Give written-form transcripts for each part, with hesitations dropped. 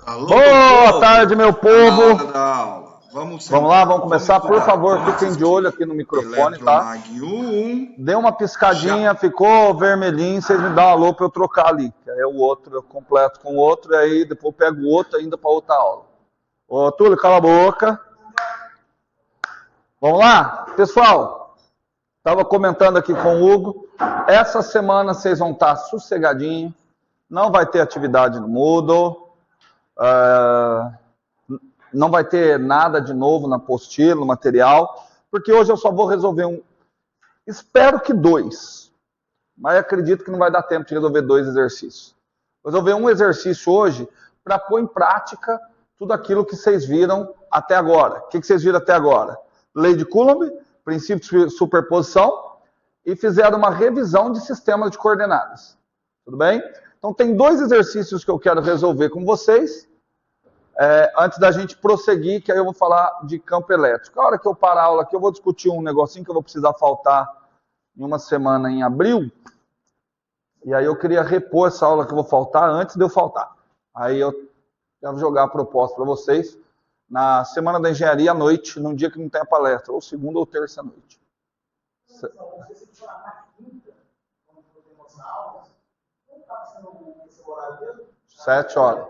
Alô, Boa povo! tarde, meu Tá na hora povo. da aula. Vamos Vamos lá, sentar, vamos começar. Por estudar, favor, vamos fiquem de assistir. olho aqui no microfone, tá? Eletromag 1, Dê uma piscadinha, já. ficou vermelhinho, vocês me dão um alô para eu trocar ali. Que aí o outro eu completo com o outro, e aí depois eu pego o outro ainda para outra aula. Ô, Túlio, cala a boca. Vamos lá? Pessoal, estava comentando aqui com o Hugo. Essa semana vocês vão estar sossegadinhos. Não vai ter atividade no Moodle. Não vai ter nada de novo na apostila, no material, porque hoje eu só vou resolver um. Espero que 2, mas acredito que não vai dar tempo de resolver 2 exercícios. Vou resolver um exercício hoje para pôr em prática tudo aquilo que vocês viram até agora. O que vocês viram até agora? Lei de Coulomb, princípio de superposição, e fizeram uma revisão de sistemas de coordenadas. Tudo bem? Então tem 2 exercícios que eu quero resolver com vocês. Antes da gente prosseguir, que aí eu vou falar de campo elétrico. A hora que eu parar a aula aqui, eu vou discutir um negocinho que eu vou precisar faltar em uma semana em abril. E aí eu queria repor essa aula que eu vou faltar antes de eu faltar. Aí eu quero jogar a proposta para vocês na semana da engenharia à noite, num dia que não tem a palestra, ou segunda ou terça à noite. 7 horas.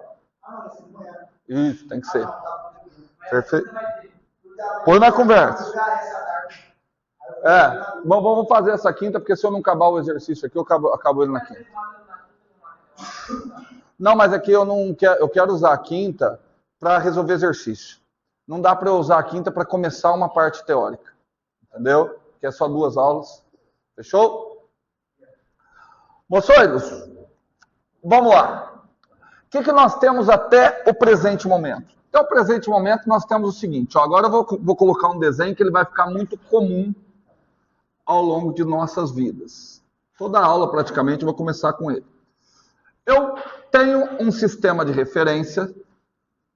Isso, tem que ser. Perfeito. Põe na conversa. Bom, vamos fazer essa quinta, porque se eu não acabar o exercício aqui, eu acabo ele na quinta. Não, mas aqui eu quero usar a quinta para resolver exercício. Não dá para eu usar a quinta para começar uma parte teórica. Entendeu? Que é só 2 aulas. Fechou? Moçoiros, vamos lá. O que nós temos até o presente momento? Até o presente momento nós temos o seguinte, ó, agora eu vou colocar um desenho que ele vai ficar muito comum ao longo de nossas vidas. Toda aula praticamente eu vou começar com ele. Eu tenho um sistema de referência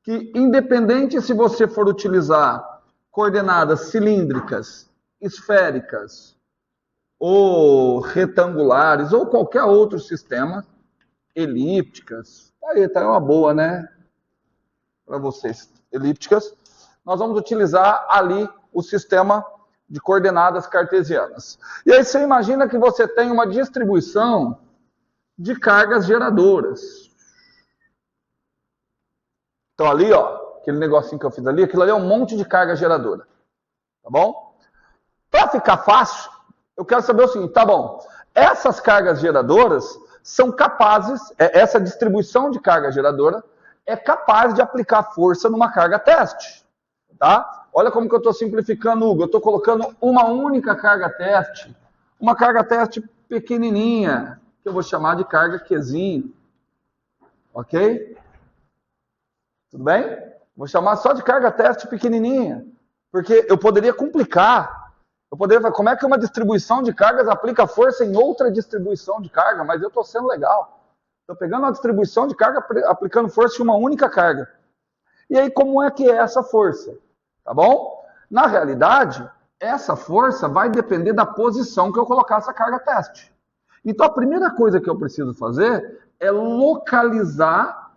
que, independente se você for utilizar coordenadas cilíndricas, esféricas ou retangulares ou qualquer outro sistema, elípticas, aí tá uma boa, né? Para vocês, elípticas, nós vamos utilizar ali o sistema de coordenadas cartesianas. E aí você imagina que você tem uma distribuição de cargas geradoras. Então ali, ó, aquele negocinho que eu fiz ali, aquilo ali é um monte de carga geradora. Tá bom? Para ficar fácil, eu quero saber o seguinte, tá bom, essas cargas geradoras são capazes, essa distribuição de carga geradora é capaz de aplicar força numa carga teste. Tá? Olha como que eu estou simplificando, Hugo. Eu estou colocando uma única carga teste, uma carga teste pequenininha, que eu vou chamar de carga Qzinho. Ok? Tudo bem? Vou chamar só de carga teste pequenininha, porque eu poderia complicar. Eu poderia falar, como é que uma distribuição de cargas aplica força em outra distribuição de carga? Mas eu estou sendo legal. Estou pegando uma distribuição de carga, aplicando força em uma única carga. E aí, como é que é essa força? Tá bom? Na realidade, essa força vai depender da posição que eu colocar essa carga teste. Então, a primeira coisa que eu preciso fazer é localizar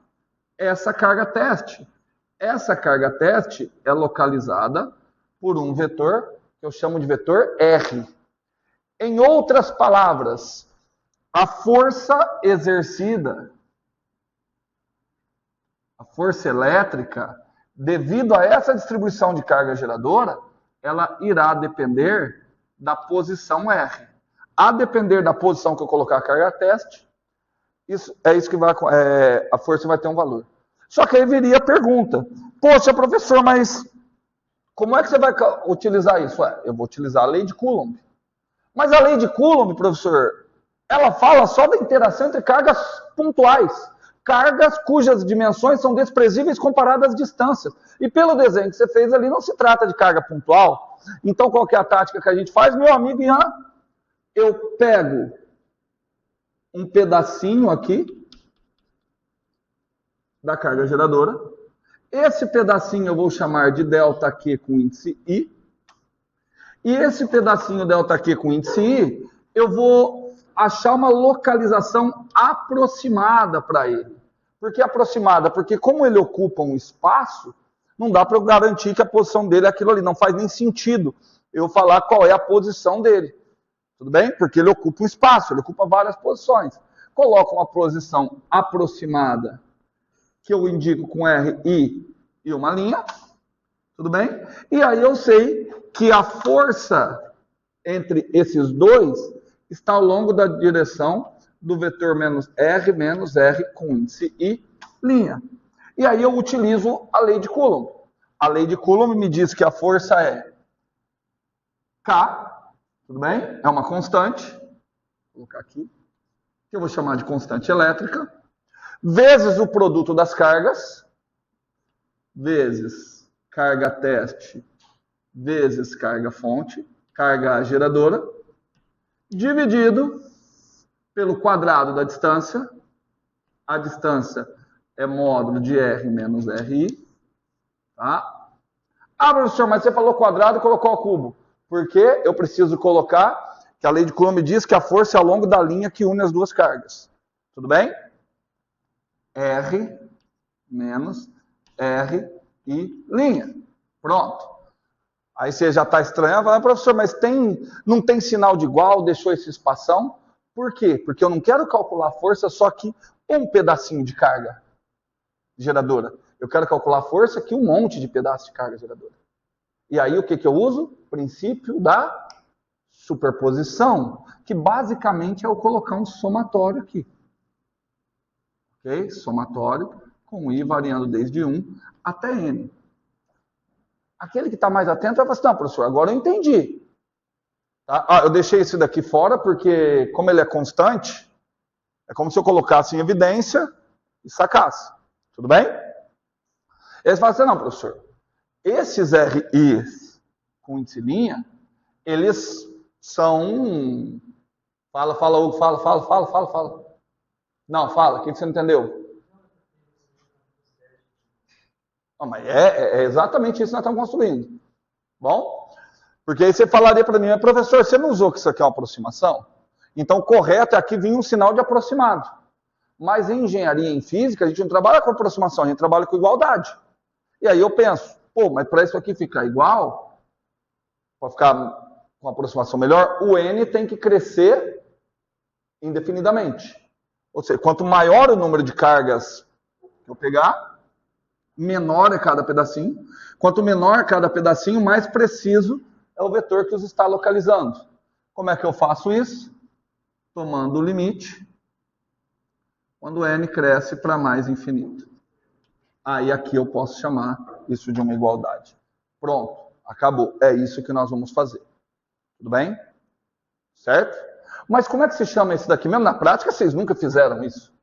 essa carga teste. Essa carga teste é localizada por um vetor que eu chamo de vetor R. Em outras palavras, a força exercida, a força elétrica, devido a essa distribuição de carga geradora, ela irá depender da posição R. A depender da posição que eu colocar a carga teste, isso que vai, a força vai ter um valor. Só que aí viria a pergunta, poxa, professor, mas como é que você vai utilizar isso? Eu vou utilizar a lei de Coulomb. Mas a lei de Coulomb, professor, ela fala só da interação entre cargas pontuais. Cargas cujas dimensões são desprezíveis comparadas às distâncias. E pelo desenho que você fez ali, não se trata de carga pontual. Então, qual que é a tática que a gente faz? Meu amigo Ian, eu pego um pedacinho aqui da carga geradora. Esse pedacinho eu vou chamar de ΔQ com índice I. E esse pedacinho ΔQ com índice I, eu vou achar uma localização aproximada para ele. Por que aproximada? Porque como ele ocupa um espaço, não dá para eu garantir que a posição dele é aquilo ali. Não faz nem sentido eu falar qual é a posição dele. Tudo bem? Porque ele ocupa um espaço, ele ocupa várias posições. Coloco uma posição aproximada, que eu indico com RI e uma linha. Tudo bem? E aí eu sei que a força entre esses dois está ao longo da direção do vetor menos R com índice I, linha. E aí eu utilizo a lei de Coulomb. A lei de Coulomb me diz que a força é K, tudo bem? É uma constante, vou colocar aqui, que eu vou chamar de constante elétrica, vezes o produto das cargas, vezes carga teste, vezes carga fonte, carga geradora, dividido pelo quadrado da distância. A distância é módulo de R menos RI. Tá? Ah, professor, mas você falou quadrado e colocou ao cubo. Porque eu preciso colocar que a lei de Coulomb diz que a força é ao longo da linha que une as duas cargas. Tudo bem? R menos R e linha. Pronto. Aí você já está estranhando, ah, professor, mas não tem sinal de igual, deixou esse espação. Por quê? Porque eu não quero calcular a força só que um pedacinho de carga geradora. Eu quero calcular a força que um monte de pedaços de carga geradora. E aí o que eu uso? Princípio da superposição, que basicamente é eu colocar um somatório aqui. Ok? Somatório com I variando desde 1 até N. Aquele que está mais atento vai falar assim, não, professor, agora eu entendi. Tá? Ah, eu deixei esse daqui fora porque, como ele é constante, é como se eu colocasse em evidência e sacasse. Tudo bem? Eles falam assim, não, professor, esses RIs com índice linha, eles são... Fala, Hugo, fala. Não, fala, o que você não entendeu? Não, mas é exatamente isso que nós estamos construindo. Bom? Porque aí você falaria para mim, professor, você não usou que isso aqui é uma aproximação? Então, correto é aqui vir um sinal de aproximado. Mas em engenharia e em física, a gente não trabalha com aproximação, a gente trabalha com igualdade. E aí eu penso, pô, mas para isso aqui ficar igual, para ficar com aproximação melhor, o N tem que crescer indefinidamente. Ou seja, quanto maior o número de cargas que eu pegar, menor é cada pedacinho. Quanto menor cada pedacinho, mais preciso é o vetor que os está localizando. Como é que eu faço isso? Tomando o limite, quando n cresce para mais infinito. Aí aqui eu posso chamar isso de uma igualdade. Pronto, acabou. É isso que nós vamos fazer. Tudo bem? Certo? Mas como é que se chama isso daqui? Mesmo na prática, vocês nunca fizeram isso.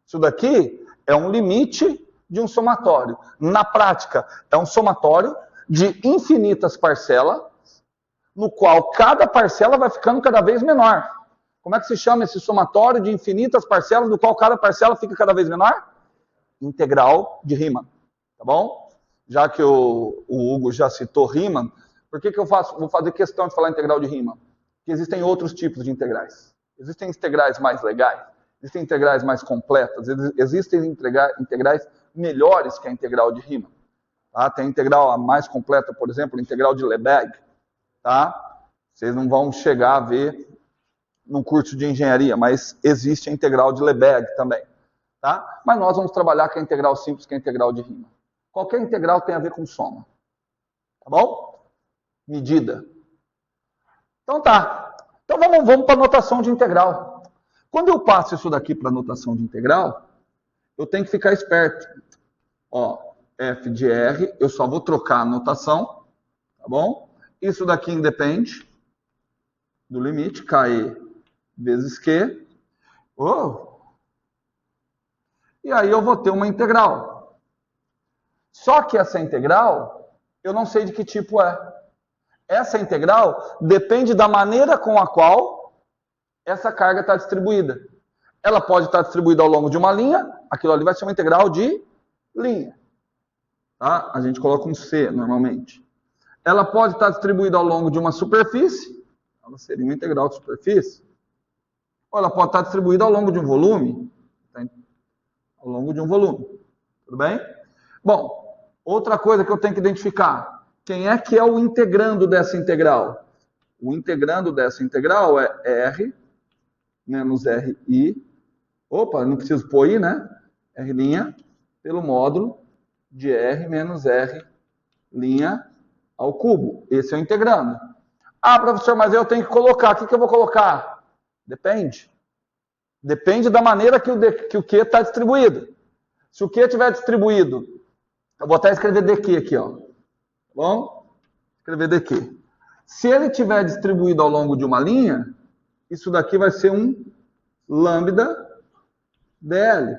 Isso daqui é um limite de um somatório. Na prática, é um somatório de infinitas parcelas, no qual cada parcela vai ficando cada vez menor. Como é que se chama esse somatório de infinitas parcelas, no qual cada parcela fica cada vez menor? Integral de Riemann. Tá bom? Já que o Hugo já citou Riemann, por que eu vou fazer questão de falar integral de Riemann? Porque existem outros tipos de integrais. Existem integrais mais legais, existem integrais mais completas, existem integrais melhores que a integral de Riemann. Tá? Tem a integral mais completa, por exemplo, a integral de Lebesgue. Tá? Vocês não vão chegar a ver num curso de engenharia, mas existe a integral de Lebesgue também. Tá? Mas nós vamos trabalhar com a integral simples, que é a integral de Riemann. Qualquer integral tem a ver com soma. Tá bom? Medida. Então tá. Então vamos para a notação de integral. Quando eu passo isso daqui para a notação de integral, eu tenho que ficar esperto. Ó, f de r, eu só vou trocar a notação, tá bom? Isso daqui independe do limite, KE vezes Q. E aí eu vou ter uma integral. Só que essa integral, eu não sei de que tipo é. Essa integral depende da maneira com a qual essa carga está distribuída. Ela pode estar distribuída ao longo de uma linha, aquilo ali vai ser uma integral de linha. Tá? A gente coloca um C normalmente. Ela pode estar distribuída ao longo de uma superfície, ela seria uma integral de superfície. Ou ela pode estar distribuída ao longo de um volume, ao longo de um volume. Tudo bem? Bom, outra coisa que eu tenho que identificar. Quem é que é o integrando dessa integral? O integrando dessa integral é R menos RI. Opa, não preciso pôr I, né? R' pelo módulo de R menos R' ao cubo. Esse é o integrando. Ah, professor, mas eu tenho que colocar. O que eu vou colocar? Depende. Depende da maneira que o Q está distribuído. Se o Q estiver distribuído, eu vou até escrever dq aqui, ó. Tá bom? Escrever dq. Se ele estiver distribuído ao longo de uma linha, isso daqui vai ser um lambda dl.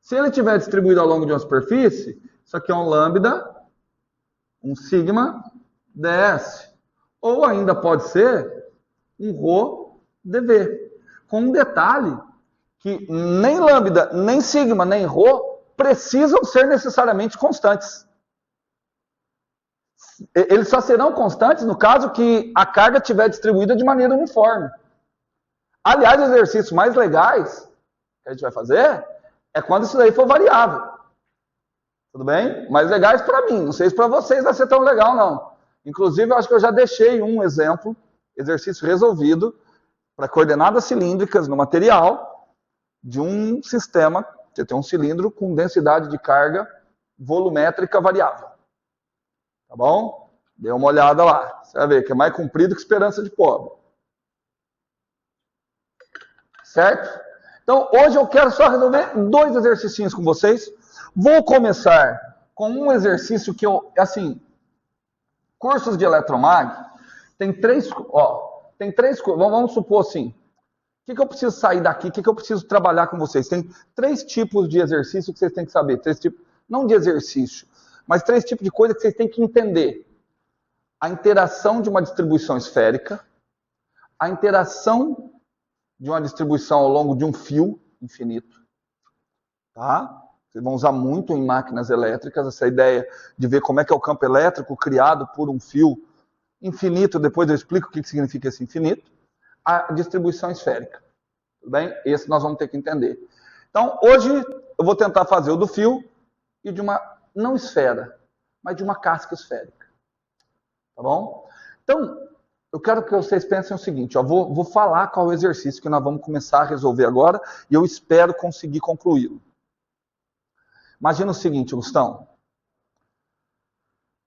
Se ele estiver distribuído ao longo de uma superfície, isso aqui é um lambda, um sigma ds. Ou ainda pode ser um rho dv. Com um detalhe, que nem lambda, nem sigma, nem rho precisam ser necessariamente constantes. Eles só serão constantes no caso que a carga estiver distribuída de maneira uniforme. Aliás, os exercícios mais legais que a gente vai fazer é quando isso daí for variável. Tudo bem? Mais legais para mim. Não sei se para vocês vai ser tão legal, não. Inclusive, eu acho que eu já deixei um exemplo, exercício resolvido, para coordenadas cilíndricas no material de um sistema que tem um cilindro com densidade de carga volumétrica variável. Tá bom? Dê uma olhada lá. Você vai ver que é mais comprido que esperança de pobre. Certo? Então, hoje eu quero só resolver 2 exercícios com vocês. Vou começar com um exercício que eu, assim, cursos de eletromag, tem 3 coisas. Vamos supor assim, o que eu preciso sair daqui, o que eu preciso trabalhar com vocês? Tem 3 tipos de exercício que vocês têm que saber. 3 tipos, não de exercício, mas 3 tipos de coisa que vocês têm que entender. A interação de uma distribuição esférica, a interação de uma distribuição ao longo de um fio infinito. Tá? Vocês vão usar muito em máquinas elétricas essa ideia de ver como é que é o campo elétrico criado por um fio infinito. Depois eu explico o que significa esse infinito. A distribuição esférica. Tudo bem? Esse nós vamos ter que entender. Então, hoje eu vou tentar fazer o do fio e de uma, não esfera, mas de uma casca esférica. Tá bom? Então, eu quero que vocês pensem o seguinte, ó, vou falar qual é o exercício que nós vamos começar a resolver agora e eu espero conseguir concluí-lo. Imagina o seguinte, Gustavo.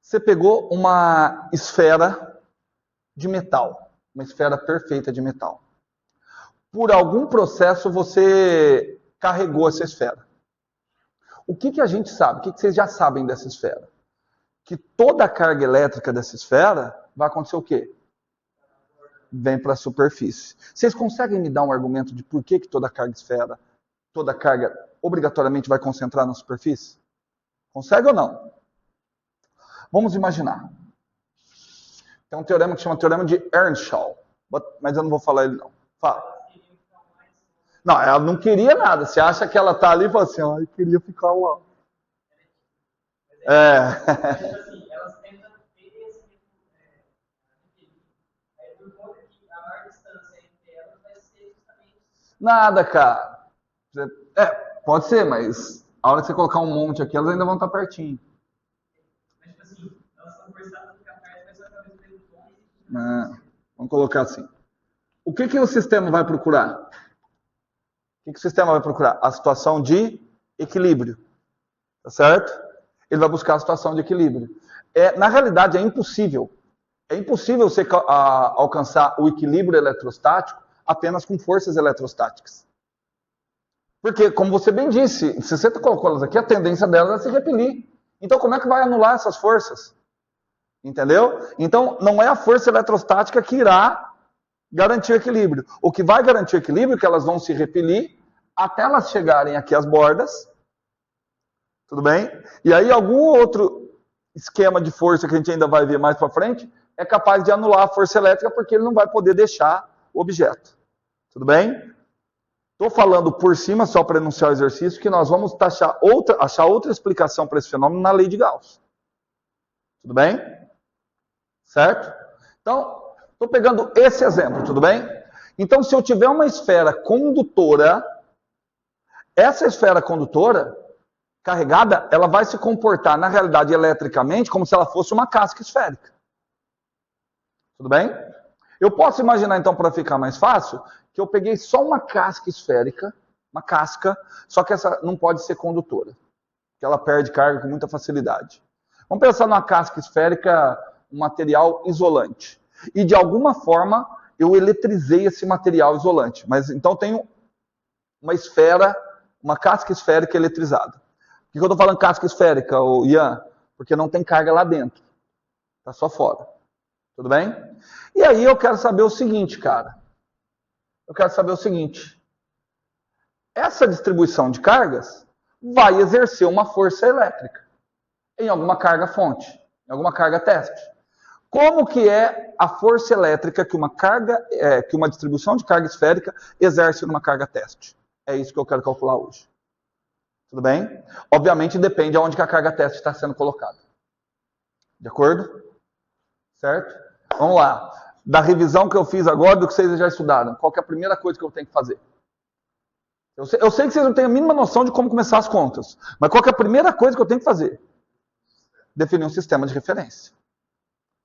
Você pegou uma esfera de metal, uma esfera perfeita de metal. Por algum processo você carregou essa esfera. O que a gente sabe? O que vocês já sabem dessa esfera? Que toda a carga elétrica dessa esfera vai acontecer o quê? Vem para a superfície. Vocês conseguem me dar um argumento de por que toda carga esfera, toda carga obrigatoriamente vai concentrar na superfície? Consegue ou não? Vamos imaginar. Tem um teorema que chama teorema de Earnshaw, mas eu não vou falar ele não. Fala. Não, ela não queria nada. Você acha que ela tá ali e fala assim, eu queria ficar lá. Elas tentam ter esse aí por conta que a maior distância entre elas vai ser justamente... Nada, cara. Pode ser, mas a hora que você colocar um monte aqui, elas ainda vão estar pertinho. Mas, tipo assim, elas estão forçadas a ficar perto, mas só talvez pelo tom. Vamos colocar assim. O que o sistema vai procurar? O que o sistema vai procurar? A situação de equilíbrio. Tá certo? Ele vai buscar a situação de equilíbrio. Na realidade, é impossível. É impossível você alcançar o equilíbrio eletrostático apenas com forças eletrostáticas. Porque, como você bem disse, se você colocou elas aqui, a tendência delas é se repelir. Então, como é que vai anular essas forças? Entendeu? Então, não é a força eletrostática que irá garantir o equilíbrio. O que vai garantir o equilíbrio é que elas vão se repelir até elas chegarem aqui às bordas. Tudo bem? E aí, algum outro esquema de força que a gente ainda vai ver mais para frente é capaz de anular a força elétrica porque ele não vai poder deixar o objeto. Tudo bem? Estou falando por cima, só para enunciar o exercício, que nós vamos achar outra explicação para esse fenômeno na lei de Gauss. Tudo bem? Certo? Então, estou pegando esse exemplo, tudo bem? Então, se eu tiver uma esfera condutora, essa esfera condutora carregada, ela vai se comportar, na realidade, eletricamente, como se ela fosse uma casca esférica. Tudo bem? Eu posso imaginar, então, para ficar mais fácil, que eu peguei só uma casca esférica, uma casca, só que essa não pode ser condutora, porque ela perde carga com muita facilidade. Vamos pensar numa casca esférica, um material isolante. E, de alguma forma, eu eletrizei esse material isolante. Mas, então, tenho uma esfera, uma casca esférica eletrizada. Por que eu estou falando casca esférica, Ian? Porque não tem carga lá dentro. Está só fora. Tudo bem? E aí eu quero saber o seguinte, cara. Eu quero saber o seguinte. Essa distribuição de cargas vai exercer uma força elétrica em alguma carga fonte, em alguma carga teste. Como que é a força elétrica que uma distribuição de carga esférica exerce numa carga teste? É isso que eu quero calcular hoje. Tudo bem? Obviamente depende de onde que a carga teste está sendo colocada. De acordo? Certo? Vamos lá. Da revisão que eu fiz agora, do que vocês já estudaram, qual que é a primeira coisa que eu tenho que fazer? Eu sei que vocês não têm a mínima noção de como começar as contas, mas qual que é a primeira coisa que eu tenho que fazer? Definir um sistema de referência.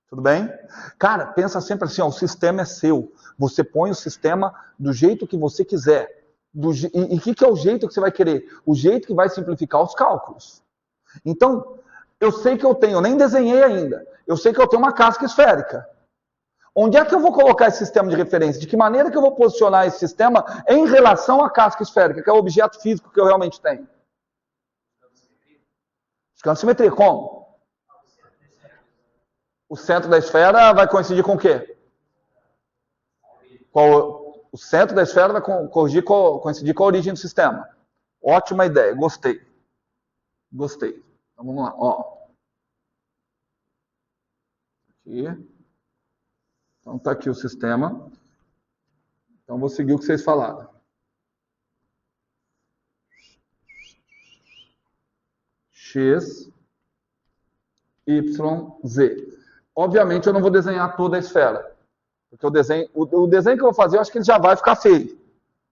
Tudo bem? Cara, pensa sempre assim, ó, o sistema é seu. Você põe o sistema do jeito que você quiser. E o que é o jeito que você vai querer? O jeito que vai simplificar os cálculos. Então, eu sei que eu nem desenhei ainda, eu sei que eu tenho uma casca esférica. Onde é que eu vou colocar esse sistema de referência? De que maneira que eu vou posicionar esse sistema em relação à casca esférica, que é o objeto físico que eu realmente tenho? Buscando simetria. Como? O centro da esfera vai coincidir com o quê? O centro da esfera vai coincidir com a origem do sistema. Ótima ideia, gostei. Gostei. Então vamos lá. Ó. Aqui. Então está aqui o sistema. Então vou seguir o que vocês falaram. X, Y, Z. Obviamente eu não vou desenhar toda a esfera. Porque o desenho que eu vou fazer, eu acho que ele já vai ficar feio.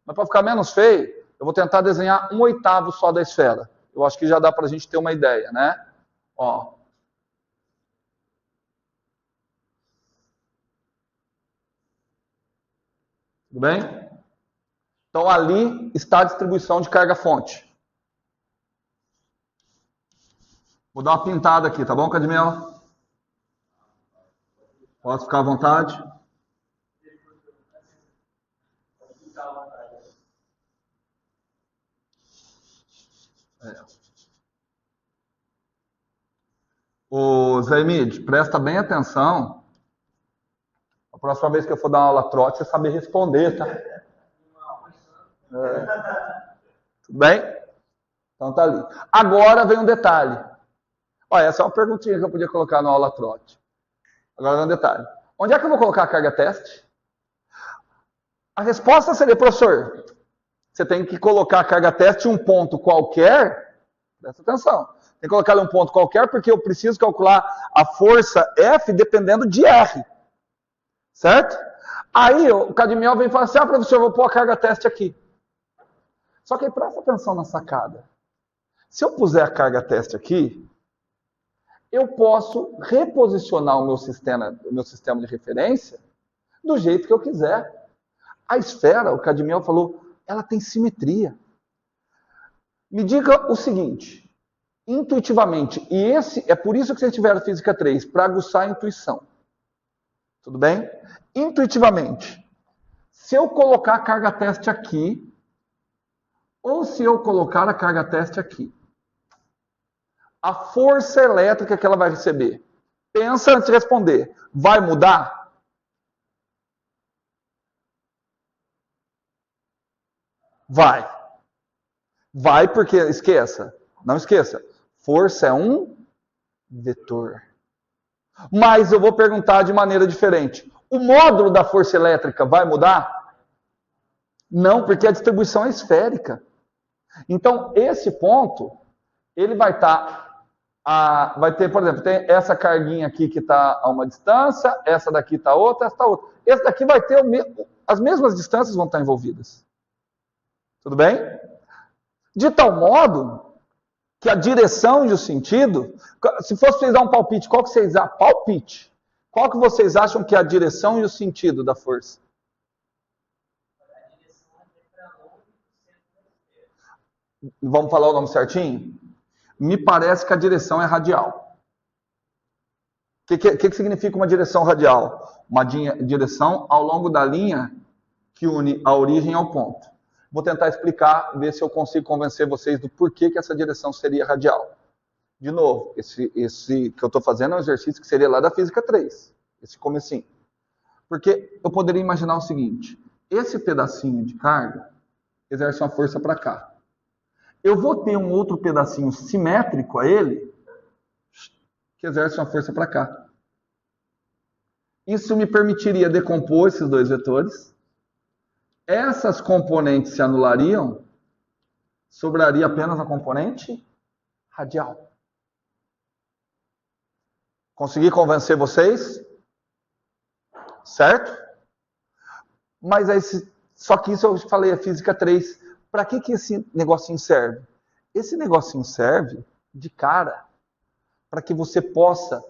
Mas para ficar menos feio, eu vou tentar desenhar 1/8 só da esfera. Eu acho que já dá para a gente ter uma ideia, né? Ó. Tudo bem? Então, ali está a distribuição de carga-fonte. Vou dar uma pintada aqui, tá bom, Cadmiel? Posso ficar à vontade? Ô, Zé Emílio, presta bem atenção. A próxima vez que eu for dar uma aula trote, você saber responder, tá? Tudo bem? Então tá ali. Agora vem um detalhe. Olha, essa é uma perguntinha que eu podia colocar na aula trote. Agora vem um detalhe. Onde é que eu vou colocar a carga teste? A resposta seria, professor, você tem que colocar a carga teste em um ponto qualquer. Presta atenção. Tem que colocar ali um ponto qualquer, porque eu preciso calcular a força F dependendo de R. Certo? Aí o Cadmiel vem e fala assim, professor, eu vou pôr a carga teste aqui. Só que aí presta atenção na sacada. Se eu puser a carga teste aqui, eu posso reposicionar o meu sistema de referência do jeito que eu quiser. A esfera, o Cadmiel falou, ela tem simetria. Me diga o seguinte, intuitivamente, e é por isso que vocês tiveram Física 3, para aguçar a intuição. Tudo bem? Intuitivamente, se eu colocar a carga teste aqui, ou se eu colocar a carga teste aqui, a força elétrica que ela vai receber, pensa antes de responder, vai mudar? Vai. Vai porque, não esqueça, força é um vetor. Mas eu vou perguntar de maneira diferente. O módulo da força elétrica vai mudar? Não, porque a distribuição é esférica. Então, esse ponto, ele vai vai ter, por exemplo, tem essa carguinha aqui que está a uma distância, essa daqui está outra, essa está outra. Esse daqui vai ter as mesmas distâncias vão estar envolvidas. Tudo bem? De tal modo que a direção e o sentido, se fosse vocês dar um palpite, qual que vocês acham? Palpite. Qual que vocês acham que é a direção e o sentido da força? A direção é para longe do centro da esfera. Vamos falar o nome certinho? Me parece que a direção é radial. O que significa uma direção radial? Uma direção ao longo da linha que une a origem ao ponto. Vou tentar explicar, ver se eu consigo convencer vocês do porquê que essa direção seria radial. De novo, esse que eu estou fazendo é um exercício que seria lá da Física 3, esse comecinho. Porque eu poderia imaginar o seguinte, esse pedacinho de carga exerce uma força para cá. Eu vou ter um outro pedacinho simétrico a ele, que exerce uma força para cá. Isso me permitiria decompor esses dois vetores. Essas componentes se anulariam, sobraria apenas a componente radial. Consegui convencer vocês? Certo? Mas só que isso eu falei, é Física 3. Para que esse negocinho serve? Esse negocinho serve, de cara, para que você possa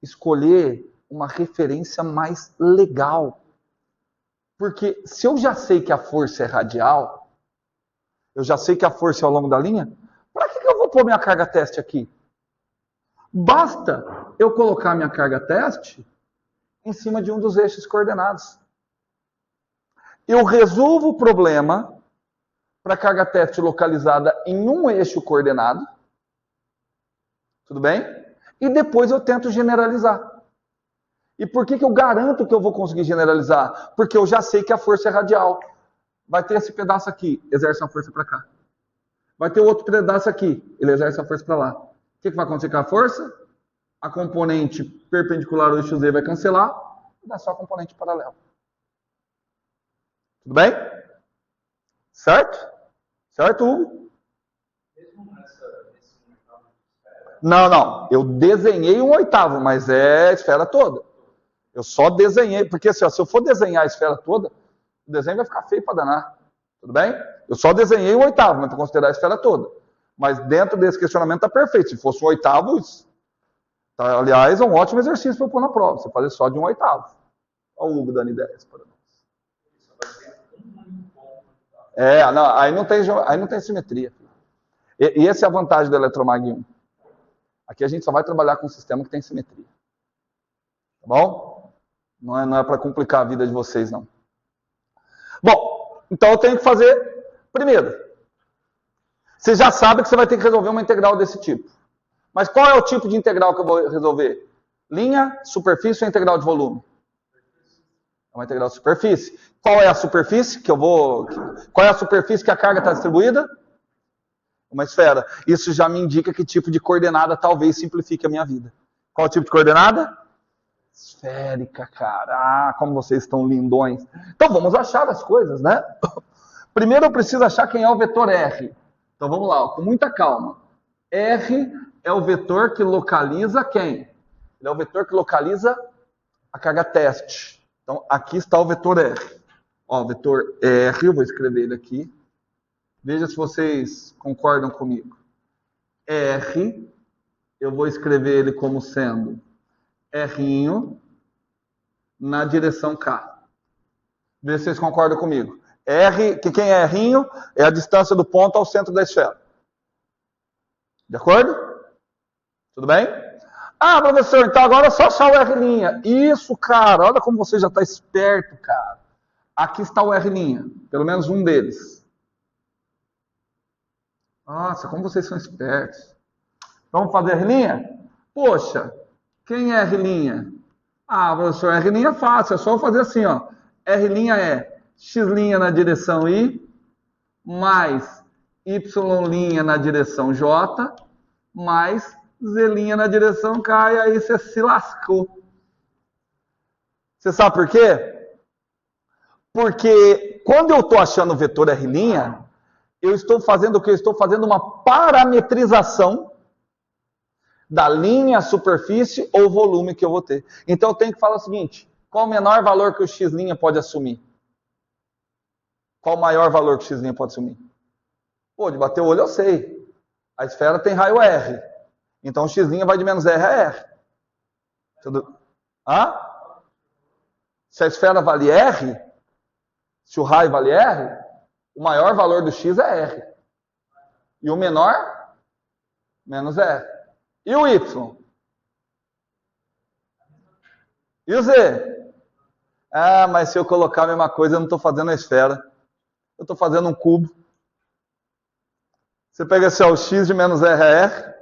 escolher uma referência mais legal. Porque se eu já sei que a força é radial, eu já sei que a força é ao longo da linha, para que eu vou pôr minha carga teste aqui? Basta eu colocar minha carga teste em cima de um dos eixos coordenados. Eu resolvo o problema para a carga teste localizada em um eixo coordenado. Tudo bem? E depois eu tento generalizar. E por que eu garanto que eu vou conseguir generalizar? Porque eu já sei que a força é radial. Vai ter esse pedaço aqui, exerce uma força para cá. Vai ter outro pedaço aqui, ele exerce uma força para lá. O que vai acontecer com a força? A componente perpendicular ao eixo Z vai cancelar, e dá só a componente paralela. Tudo bem? Certo? Certo, Hugo? Não. Eu desenhei um oitavo, mas é a esfera toda. Eu só desenhei, porque assim, se eu for desenhar a esfera toda, o desenho vai ficar feio para danar. Tudo bem? Eu só desenhei um oitavo, mas para considerar a esfera toda. Mas dentro desse questionamento está perfeito. Se fosse um oitavo, tá, aliás, é um ótimo exercício para pôr na prova. Você fazer só de um oitavo. Olha o Hugo dando ideias para nós. Não, aí não tem simetria. E essa é a vantagem do Eletromag 1. Aqui a gente só vai trabalhar com um sistema que tem simetria. Tá bom? Não é para complicar a vida de vocês, não. Bom, então eu tenho que fazer... Primeiro, você já sabe que você vai ter que resolver uma integral desse tipo. Mas qual é o tipo de integral que eu vou resolver? Linha, superfície ou integral de volume? É uma integral de superfície. Qual é a superfície que eu vou... Qual é a superfície que a carga está distribuída? Uma esfera. Isso já me indica que tipo de coordenada talvez simplifique a minha vida. Qual é o tipo de coordenada? Esférica, cara. Como vocês estão lindões. Então vamos achar as coisas, né? Primeiro eu preciso achar quem é o vetor R. Então vamos lá, com muita calma. R é o vetor que localiza quem? Ele é o vetor que localiza a carga teste. Então aqui está o vetor R. Ó, o vetor R, eu vou escrever ele aqui. Veja se vocês concordam comigo. R, eu vou escrever ele como sendo R' na direção K. Veja se vocês concordam comigo. R, quem é R'? É a distância do ponto ao centro da esfera. De acordo? Tudo bem? Ah, professor, então agora é só achar o R'. Isso, cara, olha como você já está esperto, cara. Aqui está o R', pelo menos um deles. Nossa, como vocês são espertos. Vamos fazer R'? Poxa, quem é R'? Ah, professor, R' é fácil, é só eu fazer assim, ó. R' é X' na direção I, mais Y' na direção J, mais Z' na direção K, e aí você se lascou. Você sabe por quê? Porque quando eu estou achando o vetor R', eu estou fazendo o que? Eu estou fazendo uma parametrização da linha, superfície ou volume que eu vou ter. Então eu tenho que falar o seguinte, qual o menor valor que o X' pode assumir? Qual o maior valor que o X' pode assumir? Pô, de bater o olho eu sei. A esfera tem raio R. Então o x' vai de menos R a R. Tudo... Hã? Se a esfera vale R, se o raio vale R, o maior valor do x é R. E o menor, menos R. E o Y? E o Z? Ah, mas se eu colocar a mesma coisa, eu não estou fazendo a esfera. Eu estou fazendo um cubo. Você pega assim, ó, o x de menos R a R,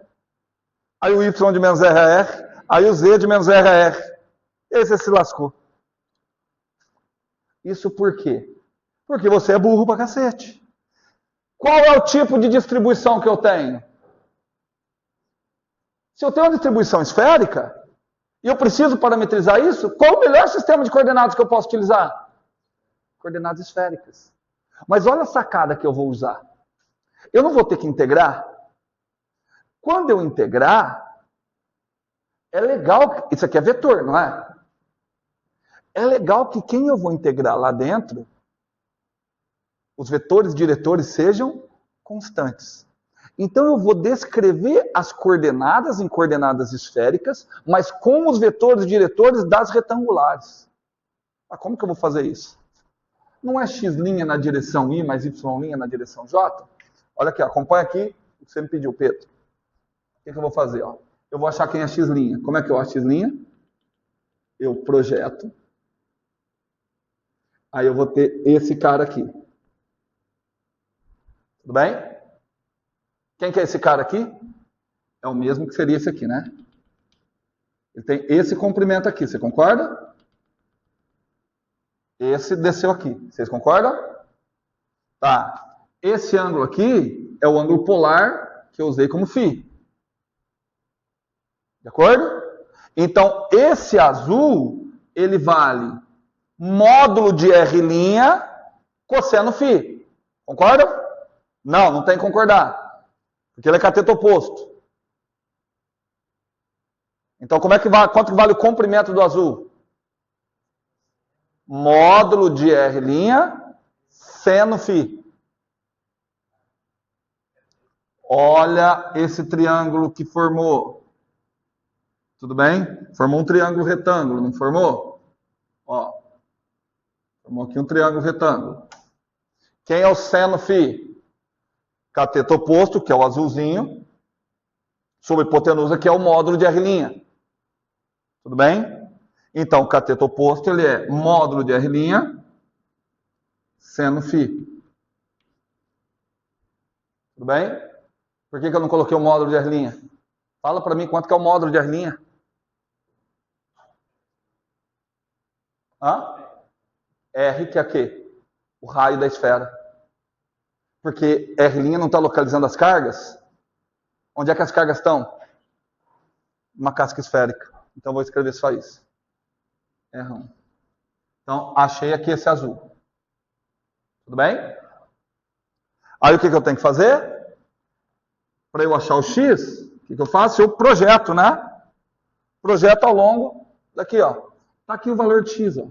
aí o Y de menos R a R, aí o Z de menos R a R. E aí você se lascou. Isso por quê? Porque você é burro pra cacete. Qual é o tipo de distribuição que eu tenho? Se eu tenho uma distribuição esférica, e eu preciso parametrizar isso, qual o melhor sistema de coordenadas que eu posso utilizar? Coordenadas esféricas. Mas olha a sacada que eu vou usar. Eu não vou ter que integrar. Quando eu integrar, é legal, isso aqui é vetor, não é? É legal que quem eu vou integrar lá dentro, os vetores diretores sejam constantes. Então eu vou descrever as coordenadas em coordenadas esféricas, mas com os vetores diretores das retangulares. Ah, como que eu vou fazer isso? Não é x' na direção y mais y' na direção j? Olha aqui, acompanha aqui o que você me pediu, Pedro. O que eu vou fazer? Ó? Eu vou achar quem é x'. Como é que eu acho x'? Eu projeto. Aí eu vou ter esse cara aqui. Tudo bem? Quem que é esse cara aqui? É o mesmo que seria esse aqui, né? Ele tem esse comprimento aqui, você concorda? Esse desceu aqui, vocês concordam? Tá. Esse ângulo aqui é o ângulo polar que eu usei como φ. De acordo? Então, esse azul, ele vale módulo de R' cosseno φ. Concorda? Não, não tem que concordar. Porque ele é cateto oposto. Então, quanto que vale o comprimento do azul? Módulo de R' seno φ. Olha esse triângulo que formou. Tudo bem? Formou um triângulo retângulo, não formou? Ó. Formou aqui um triângulo retângulo. Quem é o seno φ? Cateto oposto, que é o azulzinho, sobre hipotenusa, que é o módulo de R'. Tudo bem? Então, o cateto oposto, ele é módulo de R', seno φ. Tudo bem? Por que eu não coloquei o módulo de R'? Fala para mim quanto que é o módulo de R'. Hã? R, que é o quê? O raio da esfera. Porque R' não está localizando as cargas. Onde é que as cargas estão? Uma casca esférica. Então, eu vou escrever só isso. R1. Então, achei aqui esse azul. Tudo bem? Aí, o que eu tenho que fazer? Para eu achar o x, o que eu faço? Eu projeto, né? Projeto ao longo daqui, ó. Tá aqui o valor de x, ó.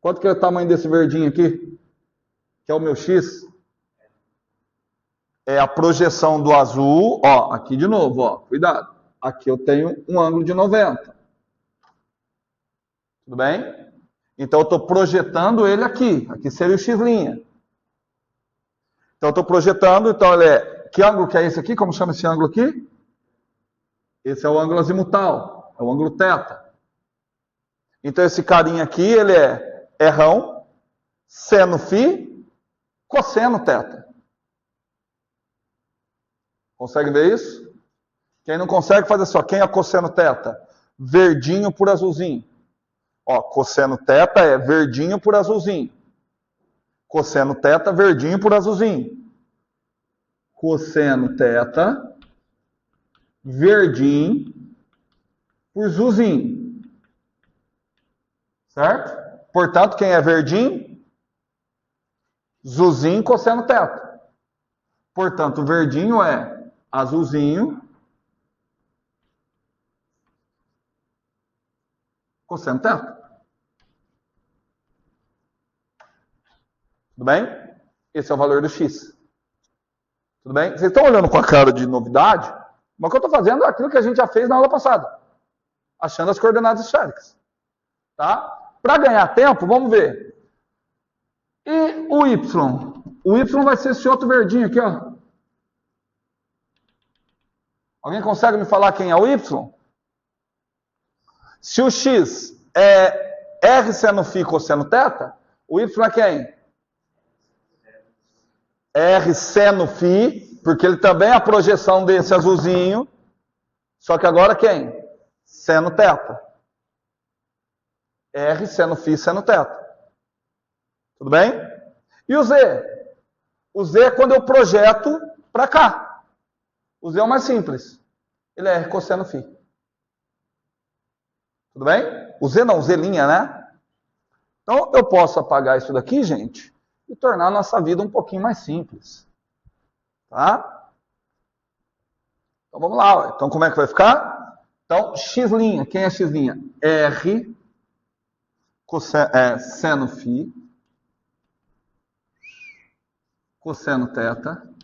Quanto que é o tamanho desse verdinho aqui? Que é o meu x? É a projeção do azul, ó, aqui de novo, ó, cuidado. Aqui eu tenho um ângulo de 90. Tudo bem? Então eu estou projetando ele aqui. Aqui seria o x'. Então eu estou projetando, então ele é... Que ângulo que é esse aqui? Como chama esse ângulo aqui? Esse é o ângulo azimutal, é o ângulo θ. Então esse carinha aqui, ele é R', seno φ, cosseno θ. Consegue ver isso? Quem não consegue, faz assim, ó. Quem é cosseno θ? Verdinho por azulzinho. Ó, cosseno θ é verdinho por azulzinho. Cosseno θ, verdinho por azulzinho. Cosseno θ, verdinho por azulzinho. Certo? Portanto, quem é verdinho? Zuzinho, cosseno θ. Portanto, verdinho é azulzinho, cosseno θ. Tudo bem? Esse é o valor do x. Tudo bem? Vocês estão olhando com a cara de novidade, mas o que eu estou fazendo é aquilo que a gente já fez na aula passada. Achando as coordenadas esféricas. Tá? Para ganhar tempo, vamos ver. E o y? O y vai ser esse outro verdinho aqui, ó. Alguém consegue me falar quem é o y? Se o x é r seno φ cosseno θ, o y é quem? R seno φ, porque ele também é a projeção desse azulzinho, só que agora quem? Seno θ. R seno φ seno θ. Tudo bem? E o z? O z é quando eu projeto para cá. O z é o mais simples. Ele é R cosseno φ. Tudo bem? O z não, o z', né? Então eu posso apagar isso daqui, gente, e tornar a nossa vida um pouquinho mais simples. Tá? Então vamos lá. Então como é que vai ficar? Então, x'. Quem é x'? R seno φ cosseno θ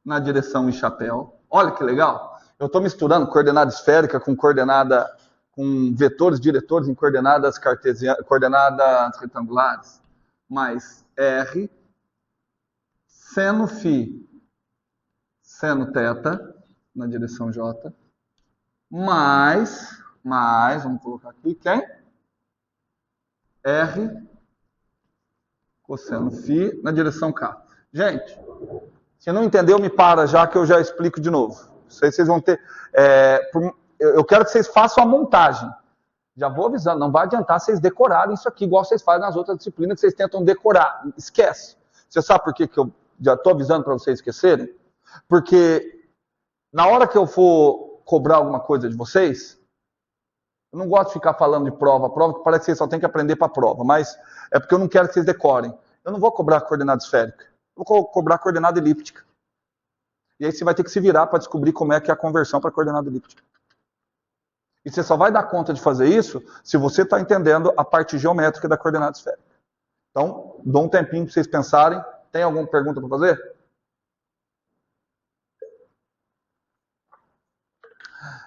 na direção em chapéu. Olha que legal. Eu estou misturando coordenada esférica com coordenada com vetores diretores em coordenadas cartesianas, coordenadas retangulares. Mais R seno φ seno θ na direção J, mais, vamos colocar aqui, quem? R cosseno φ na direção K. Gente, se não entendeu, me para já que eu já explico de novo. Vocês vão ter... eu quero que vocês façam a montagem. Já vou avisando, não vai adiantar vocês decorarem isso aqui, igual vocês fazem nas outras disciplinas, que vocês tentam decorar. Esquece. Você sabe por que eu já estou avisando para vocês esquecerem? Porque na hora que eu for cobrar alguma coisa de vocês, eu não gosto de ficar falando de prova que parece que vocês só tem que aprender para a prova, mas é porque eu não quero que vocês decorem. Eu não vou cobrar coordenada esférica, eu vou cobrar coordenada elíptica. E aí você vai ter que se virar para descobrir como é que é a conversão para coordenada elíptica. E você só vai dar conta de fazer isso se você está entendendo a parte geométrica da coordenada esférica. Então, dou um tempinho para vocês pensarem. Tem alguma pergunta para fazer?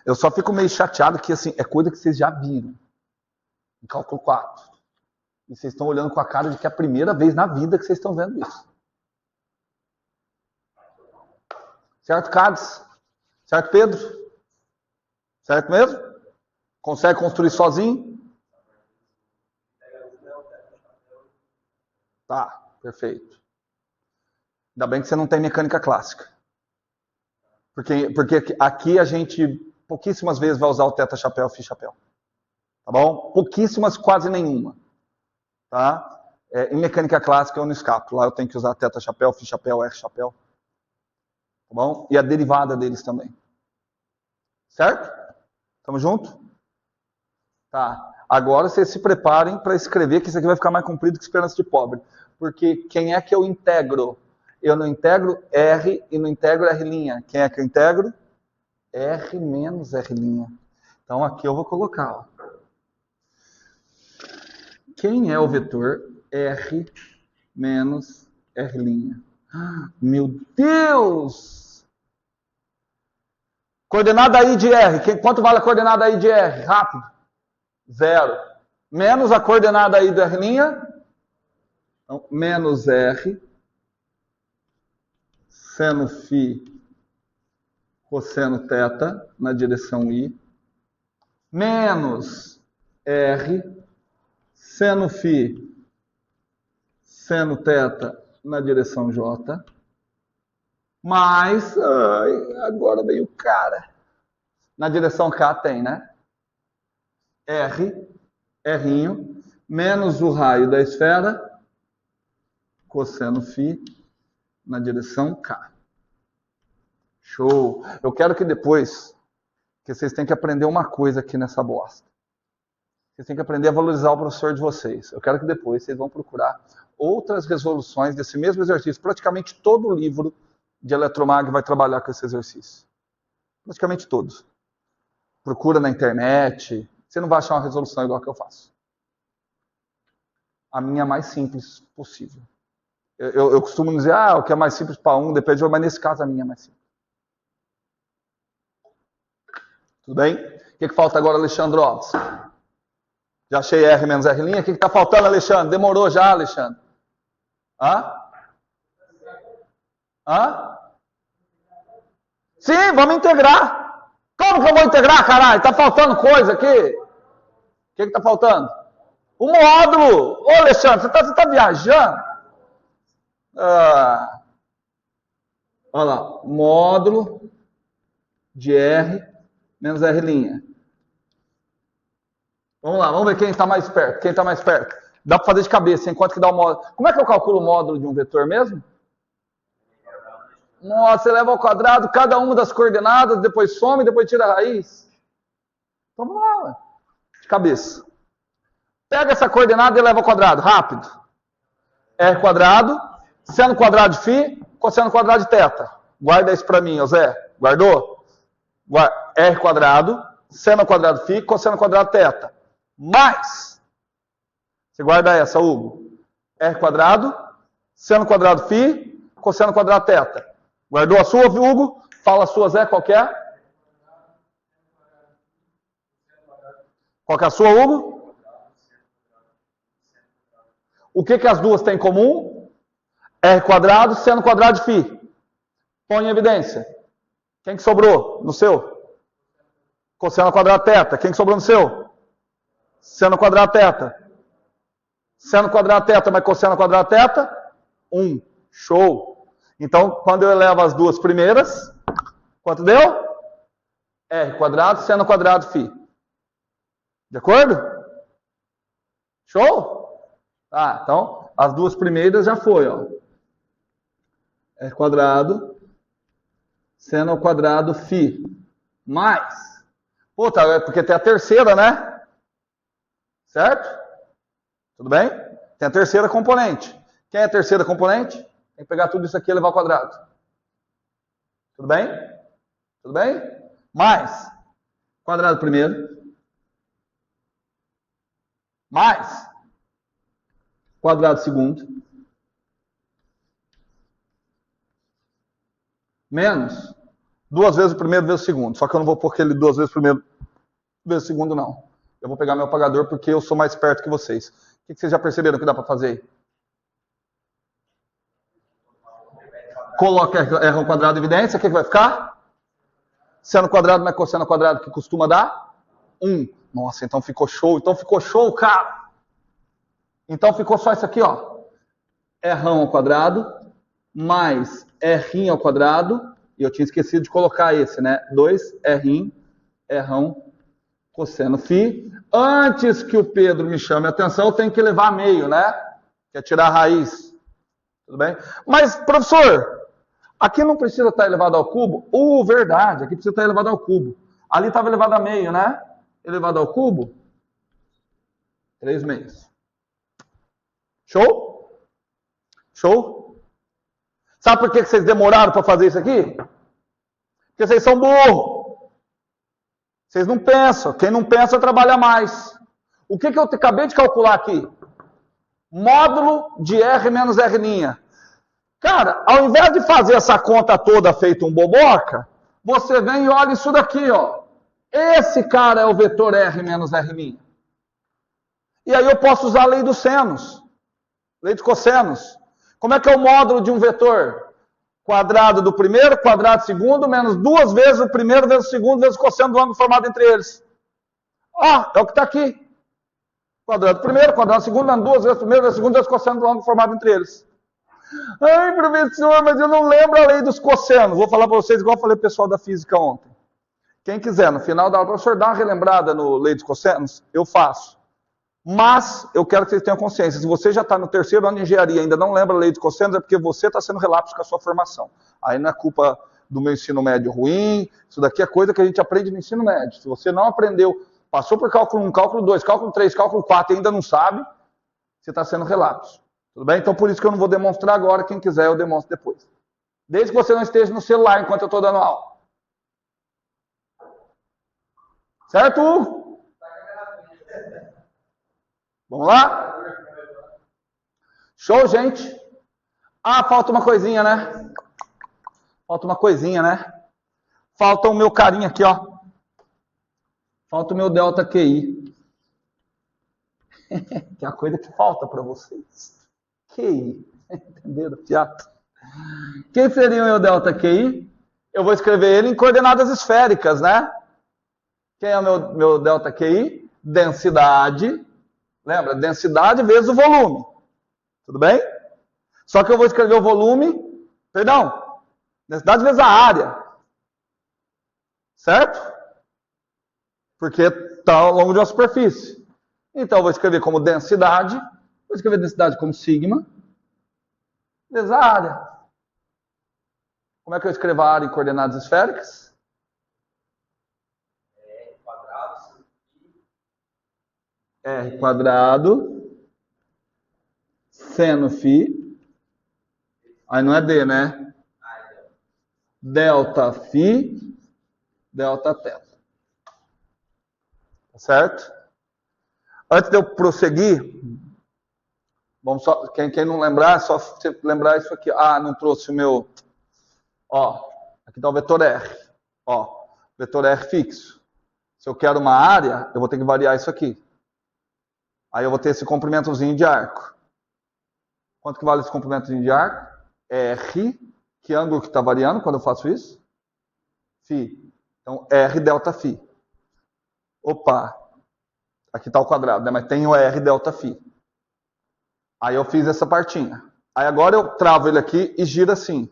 Eu só fico meio chateado que assim, é coisa que vocês já viram. Em cálculo 4. E vocês estão olhando com a cara de que é a primeira vez na vida que vocês estão vendo isso. Certo, Cádiz? Certo, Pedro? Certo mesmo? Consegue construir sozinho? Tá, perfeito. Ainda bem que você não tem mecânica clássica. Porque aqui a gente pouquíssimas vezes vai usar o θ chapéu, φ chapéu. Tá bom? Pouquíssimas, quase nenhuma. Tá? Em mecânica clássica eu não escapo. Lá eu tenho que usar θ chapéu, φ chapéu, R chapéu. Tá bom? E a derivada deles também. Certo? Tamo junto? Tá. Agora vocês se preparem para escrever, que isso aqui vai ficar mais comprido que esperança de pobre. Porque quem é que eu integro? Eu não integro R e não integro R'. Quem é que eu integro? R menos R'. Então aqui eu vou colocar, ó. Quem é o vetor R menos R'? Meu Deus! Coordenada I de R. Quanto vale a coordenada I de R? Rápido. 0. Menos a coordenada I de R'. Então, menos R seno φ cosseno θ na direção I. Menos R seno φ seno θ na direção J, mais, agora veio o cara, na direção K tem, né? R, R'inho, menos o raio da esfera, cosseno φ na direção K. Show! Eu quero que depois, que vocês têm que aprender uma coisa aqui nessa bosta. Vocês têm que aprender a valorizar o professor de vocês. Eu quero que depois vocês vão procurar outras resoluções desse mesmo exercício. Praticamente todo o livro de Eletromag vai trabalhar com esse exercício. Praticamente todos. Procura na internet. Você não vai achar uma resolução igual a que eu faço. A minha é mais simples possível. Eu costumo dizer, o que é mais simples para um, depende, mas nesse caso a minha é mais simples. Tudo bem? O que falta agora, Alexandre Alves? Já achei R menos R'. O que está faltando, Alexandre? Demorou já, Alexandre? Sim, vamos integrar. Como que eu vou integrar, caralho? Está faltando coisa aqui. O que está faltando? O módulo. Ô, Alexandre, você tá viajando? Olha lá, módulo de R menos R'. Vamos lá, vamos ver quem está mais perto. Quem está mais perto? Dá para fazer de cabeça, hein? Quanto que dá o módulo? Como é que eu calculo o módulo de um vetor mesmo? Nossa, você leva ao quadrado cada uma das coordenadas, depois some, depois tira a raiz. Então vamos lá, ué. De cabeça. Pega essa coordenada e leva ao quadrado, rápido. R quadrado, seno quadrado de φ, cosseno quadrado de θ. Guarda isso para mim, Zé. Guardou? R quadrado, seno quadrado de φ, cosseno quadrado de θ. Mais. Você guarda essa, Hugo. R quadrado, seno quadrado de φ, cosseno quadrado de θ. Guardou a sua, Hugo? Fala a sua, Zé, qual que é? Qual que é a sua, Hugo? O que as duas têm em comum? R quadrado, seno quadrado de φ. Põe em evidência. Quem que sobrou no seu? Cosseno quadrado de θ. Quem que sobrou no seu? Seno quadrado de θ. Seno quadrado de θ mais cosseno quadrado de θ? 1. Show. Então, quando eu elevo as duas primeiras, quanto deu? R quadrado, seno quadrado de φ. De acordo? Show? Tá, então, as duas primeiras já foi, ó. R quadrado, seno ao quadrado φ. Mais. Puta, é porque tem a terceira, né? Certo? Tudo bem? Tem a terceira componente. Quem é a terceira componente? Tem que pegar tudo isso aqui e levar ao quadrado. Tudo bem? Tudo bem? Mais. Quadrado primeiro. Mais. Quadrado segundo. Menos. Duas vezes o primeiro vezes o segundo. Só que eu não vou pôr aquele duas vezes o primeiro vezes o segundo, não. Eu vou pegar meu apagador porque eu sou mais perto que vocês. O que vocês já perceberam que dá para fazer aí? Coloca R ao quadrado em evidência, o que vai ficar? Seno quadrado mais cosseno quadrado, que costuma dar? 1. Nossa, então ficou show. Então ficou show, cara. Então ficou só isso aqui, ó. R ao quadrado mais R ao quadrado. E eu tinha esquecido de colocar esse, né? 2R, R, cosseno φ. Antes que o Pedro me chame a atenção, eu tenho que levar a meio, né? Que é tirar a raiz. Tudo bem? Mas, professor, aqui não precisa estar elevado ao cubo? Verdade, aqui precisa estar elevado ao cubo. Ali estava elevado a meio, né? Elevado ao cubo? 3 meios. Show? Show? Sabe por que vocês demoraram para fazer isso aqui? Porque vocês são burros. Vocês não pensam. Quem não pensa trabalha mais. O que eu acabei de calcular aqui? Módulo de R menos R'. Cara, ao invés de fazer essa conta toda feito um boboca, você vem e olha isso daqui, ó. Esse cara é o vetor R menos R'. E aí eu posso usar a lei dos senos. Lei dos cossenos. Como é que é o módulo de um vetor? Quadrado do primeiro, quadrado do segundo, menos duas vezes o primeiro, vezes o segundo, vezes o cosseno do ângulo formado entre eles. É o que está aqui. Quadrado do primeiro, quadrado do segundo, menos duas vezes o primeiro, vezes o segundo, vezes o cosseno do ângulo formado entre eles. Ai, professor, mas eu não lembro a lei dos cossenos. Vou falar para vocês igual eu falei pro pessoal da física ontem. Quem quiser, no final da aula, professor, dá uma relembrada no lei dos cossenos, eu faço. Mas eu quero que vocês tenham consciência. Se você já está no terceiro ano de engenharia e ainda não lembra a lei dos cossenos, é porque você está sendo relapso com a sua formação. Aí não é culpa do meu ensino médio ruim. Isso daqui é coisa que a gente aprende no ensino médio. Se você não aprendeu, passou por cálculo 1, cálculo 2, cálculo 3, cálculo 4 e ainda não sabe, você está sendo relapso. Tudo bem? Então por isso que eu não vou demonstrar agora. Quem quiser eu demonstro depois. Desde que você não esteja no celular enquanto eu estou dando aula. Certo? Vamos lá? Show, gente? Ah, falta uma coisinha, né? Falta uma coisinha, né? Falta o meu carinha aqui, ó. Falta o meu delta QI. Que é a coisa que falta para vocês. QI. Entenderam, fiato? Quem seria o meu delta QI? Eu vou escrever ele em coordenadas esféricas, né? Quem é o meu delta QI? Densidade. Lembra? Densidade vezes o volume. Tudo bem? Só que eu vou escrever o volume, perdão, densidade vezes a área. Certo? Porque está ao longo de uma superfície. Então eu vou escrever como densidade, vou escrever densidade como sigma, vezes a área. Como é que eu escrevo a área em coordenadas esféricas? R quadrado, seno φ, aí não é D, né? Delta φ, delta θ. Certo? Antes de eu prosseguir, vamos só, quem não lembrar, só lembrar isso aqui. Ah, não trouxe o meu. Ó, aqui está o vetor R. Ó, vetor R fixo. Se eu quero uma área, eu vou ter que variar isso aqui. Aí eu vou ter esse comprimentozinho de arco. Quanto que vale esse comprimentozinho de arco? R, que ângulo que está variando quando eu faço isso? Φ. Então, R delta φ. Opa, aqui está o quadrado, né? Mas tem o R delta φ. Aí eu fiz essa partinha. Aí agora eu travo ele aqui e giro assim.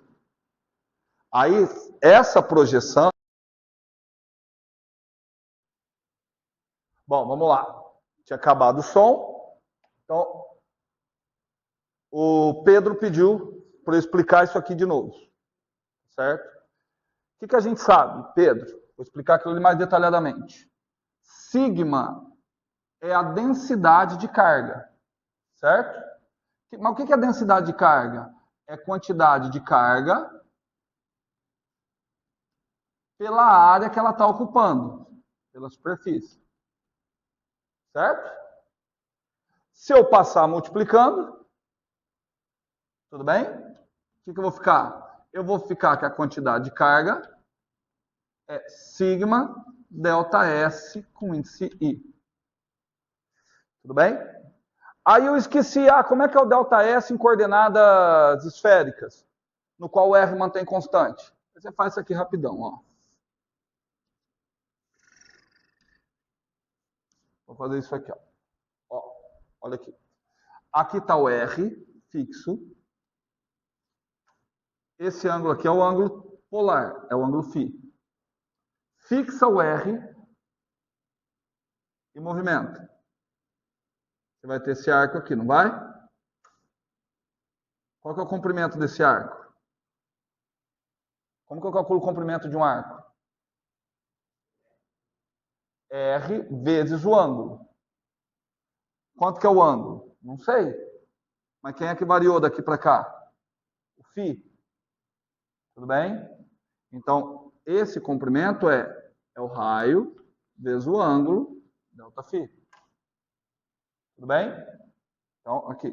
Aí, essa projeção... Bom, vamos lá. Tinha acabado o som. Então, o Pedro pediu para eu explicar isso aqui de novo. Certo? O que a gente sabe, Pedro? Vou explicar aquilo ali mais detalhadamente. Sigma é a densidade de carga. Certo? Mas o que é a densidade de carga? É quantidade de carga pela área que ela está ocupando, pela superfície. Certo? Se eu passar multiplicando, tudo bem? O que eu vou ficar? Eu vou ficar que a quantidade de carga é sigma delta S com índice I. Tudo bem? Aí eu esqueci, como é que é o delta S em coordenadas esféricas? No qual o R mantém constante. Você faz isso aqui rapidão, ó. Vou fazer isso aqui, ó. Olha aqui. Aqui está o R fixo. Esse ângulo aqui é o ângulo polar, é o ângulo φ. Fixa o R e movimenta. Você vai ter esse arco aqui, não vai? Qual que é o comprimento desse arco? Como que eu calculo o comprimento de um arco? R vezes o ângulo. Quanto que é o ângulo? Não sei. Mas quem é que variou daqui para cá? O φ. Tudo bem? Então, esse comprimento é o raio vezes o ângulo, delta φ. Tudo bem? Então, aqui.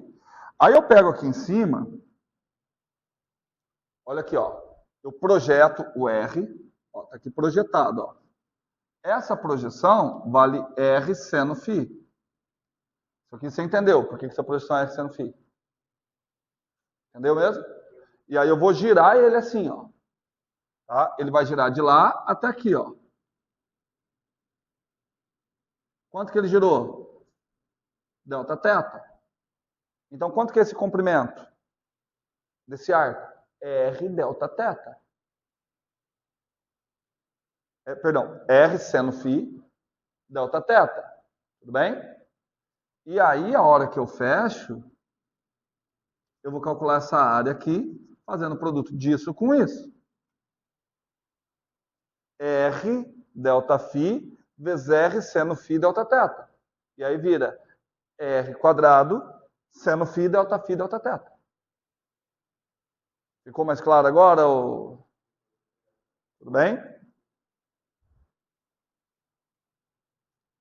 Aí eu pego aqui em cima, olha aqui, ó. Eu projeto o R, ó, tá aqui projetado, ó. Essa projeção vale R seno φ. Isso aqui você entendeu? Por que essa projeção é R seno φ? Entendeu mesmo? E aí eu vou girar ele assim, ó. Tá? Ele vai girar de lá até aqui, ó. Quanto que ele girou? Delta θ. Então, quanto que é esse comprimento desse arco? R delta θ. Perdão, R seno φ delta θ. Tudo bem? E aí, a hora que eu fecho, eu vou calcular essa área aqui, fazendo o produto disso com isso. R delta φ vezes R seno φ delta θ. E aí vira R quadrado seno φ delta θ. Ficou mais claro agora? Ou... Tudo bem?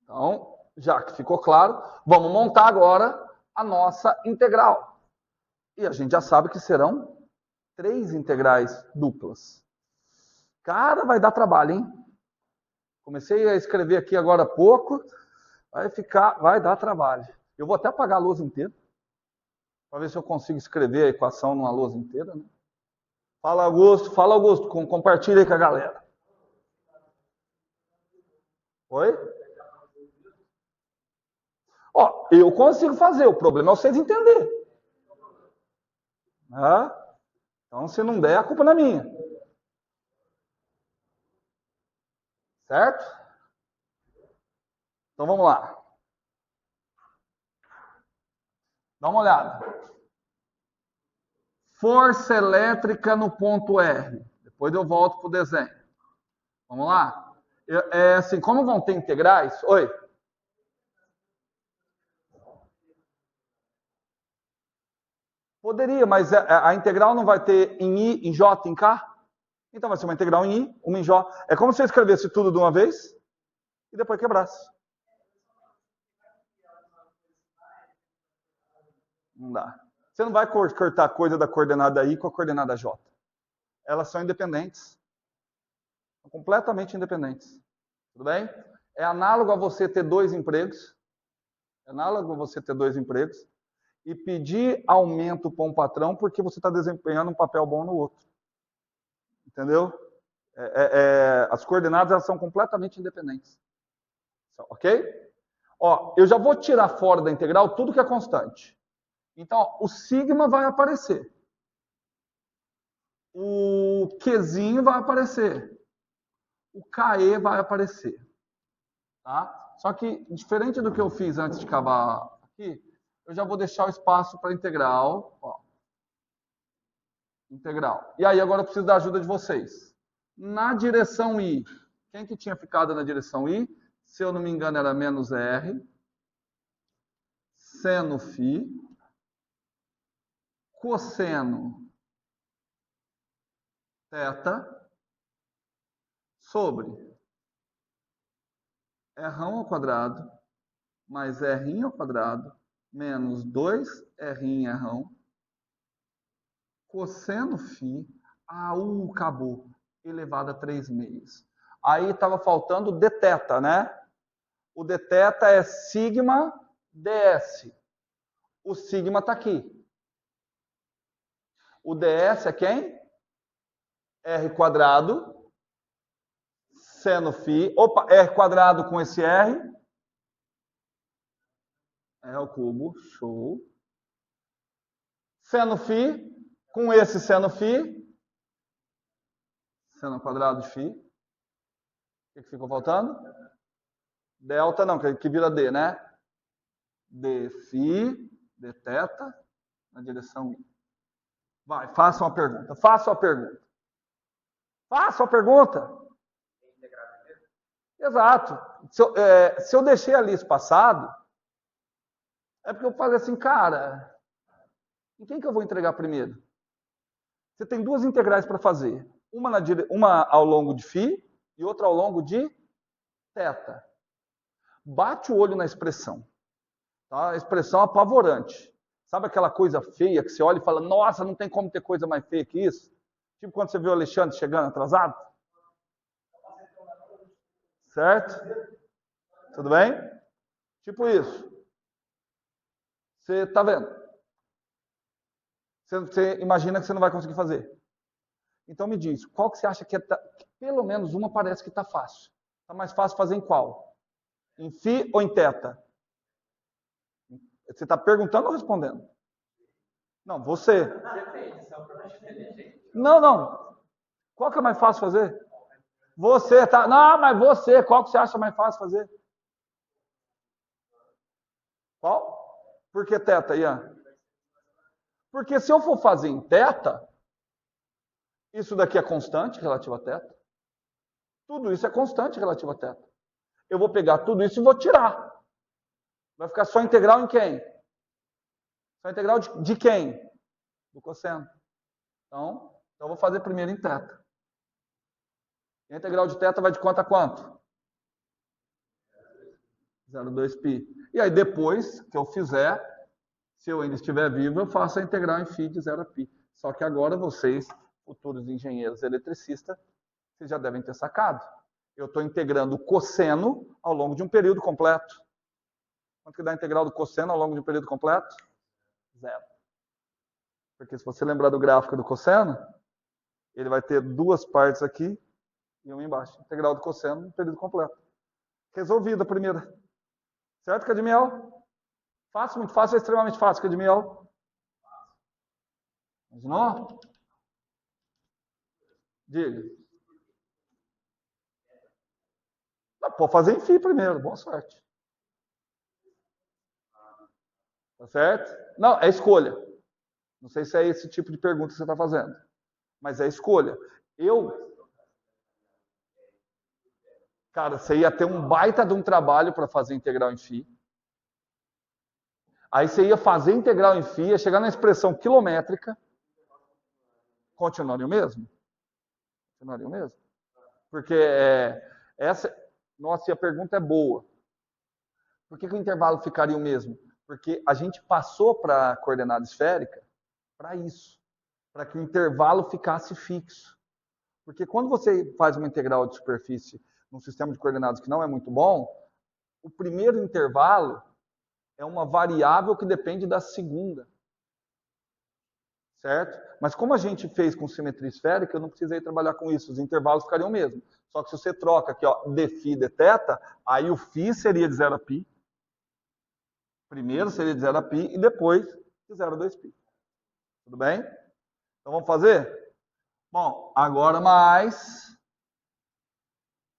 Então, já que ficou claro, vamos montar agora a nossa integral. E a gente já sabe que serão 3 integrais duplas. Cara, vai dar trabalho, hein? Comecei a escrever aqui agora há pouco, vai dar trabalho. Eu vou até apagar a lousa inteira, para ver se eu consigo escrever a equação numa lousa inteira, né? Fala, Augusto, compartilha aí com a galera. Oi? Ó, eu consigo fazer, o problema é vocês entenderem. Então, se não der, a culpa não é minha. Certo? Então, vamos lá. Dá uma olhada. Força elétrica no ponto R. Depois eu volto para o desenho. Vamos lá? Assim, como vão ter integrais... Oi? Poderia, mas a integral não vai ter em I, em J, em K? Então vai ser uma integral em I, uma em J. É como se eu escrevesse tudo de uma vez e depois quebrasse. Não dá. Você não vai cortar a coisa da coordenada I com a coordenada J. Elas são independentes. São completamente independentes. Tudo bem? É análogo a você ter 2 empregos. É análogo a você ter 2 empregos. E pedir aumento para um patrão porque você está desempenhando um papel bom no outro. Entendeu? As coordenadas elas são completamente independentes. Ok? Ó, eu já vou tirar fora da integral tudo que é constante. Então, ó, o sigma vai aparecer. O Qzinho vai aparecer. O KE vai aparecer. Tá? Só que, diferente do que eu fiz antes de acabar aqui, eu já vou deixar o espaço para integral. Ó. Integral. E aí, agora eu preciso da ajuda de vocês. Na direção I, quem que tinha ficado na direção I? Se eu não me engano, era menos R. Seno φ. Cosseno θ. Sobre R ao quadrado mais R ao quadrado menos 2R R. Cosseno φ, acabou, elevado a 3 meios. Aí estava faltando dθ, né? O dθ é sigma ds. O sigma está aqui. O ds é quem? R quadrado, seno φ. Opa, R quadrado com esse R. É o cubo, show. Seno φ. Com esse seno φ, seno quadrado de φ, o que ficou faltando? Delta, não, que vira D, né? D φ, dθ, na direção I. Vai, faça uma pergunta. Faça uma pergunta. Faça uma pergunta. Exato. Se eu deixei ali espaçado, é porque eu falei assim, cara, em quem que eu vou entregar primeiro? Você tem 2 integrais para fazer. Uma ao longo de φ e outra ao longo de θ. Bate o olho na expressão. Tá? A expressão apavorante. Sabe aquela coisa feia que você olha e fala, nossa, não tem como ter coisa mais feia que isso? Tipo quando você viu o Alexandre chegando atrasado. Certo? Tudo bem? Tipo isso. Você está vendo? Você imagina que você não vai conseguir fazer. Então me diz, qual que você acha que pelo menos uma parece que está fácil? Está mais fácil fazer em qual? Em φ ou em θ? Você está perguntando ou respondendo? Não, você. Não. Qual que é mais fácil fazer? Você, tá? Não, mas você, qual que você acha mais fácil fazer? Qual? Por que θ, Ian? Porque se eu for fazer em θ, isso daqui é constante relativo a θ. Tudo isso é constante relativo a θ. Eu vou pegar tudo isso e vou tirar. Vai ficar só integral em quem? Só integral de quem? Do cosseno. Então eu vou fazer primeiro em θ. E a integral de θ vai de quanto a quanto? 0,2π. E aí depois que eu fizer, Se eu ainda estiver vivo, eu faço a integral em φ de 0 a π. Só que agora vocês, futuros engenheiros eletricistas, vocês já devem ter sacado. Eu estou integrando o cosseno ao longo de um período completo. Quanto que dá a integral do cosseno ao longo de um período completo? 0. Porque se você lembrar do gráfico do cosseno, ele vai ter duas partes aqui e uma embaixo. Integral do cosseno no período completo. Resolvida a primeira. Certo, Cadmiel? Fácil, muito fácil, é extremamente fácil, Cadmiel. Imaginou? Diga. Não, pode fazer em φ primeiro, boa sorte. Tá certo? Não, é escolha. Não sei se é esse tipo de pergunta que você está fazendo. Mas é escolha. Cara, você ia ter um baita de um trabalho para fazer integral em φ. Aí você ia fazer integral em φ, ia chegar na expressão quilométrica. Continuaria o mesmo? Continuaria o mesmo? Porque nossa, e a pergunta é boa. Por que o intervalo ficaria o mesmo? Porque a gente passou para a coordenada esférica para isso. Para que o intervalo ficasse fixo. Porque quando você faz uma integral de superfície num sistema de coordenadas que não é muito bom, o primeiro intervalo é uma variável que depende da segunda. Certo? Mas como a gente fez com simetria esférica, eu não precisei trabalhar com isso. Os intervalos ficariam o mesmo. Só que se você troca aqui, ó, dφ dθ, aí o φ seria de 0 a π. Primeiro seria de 0 a π e depois de 0 a 2π. Tudo bem? Então vamos fazer? Bom, agora mais.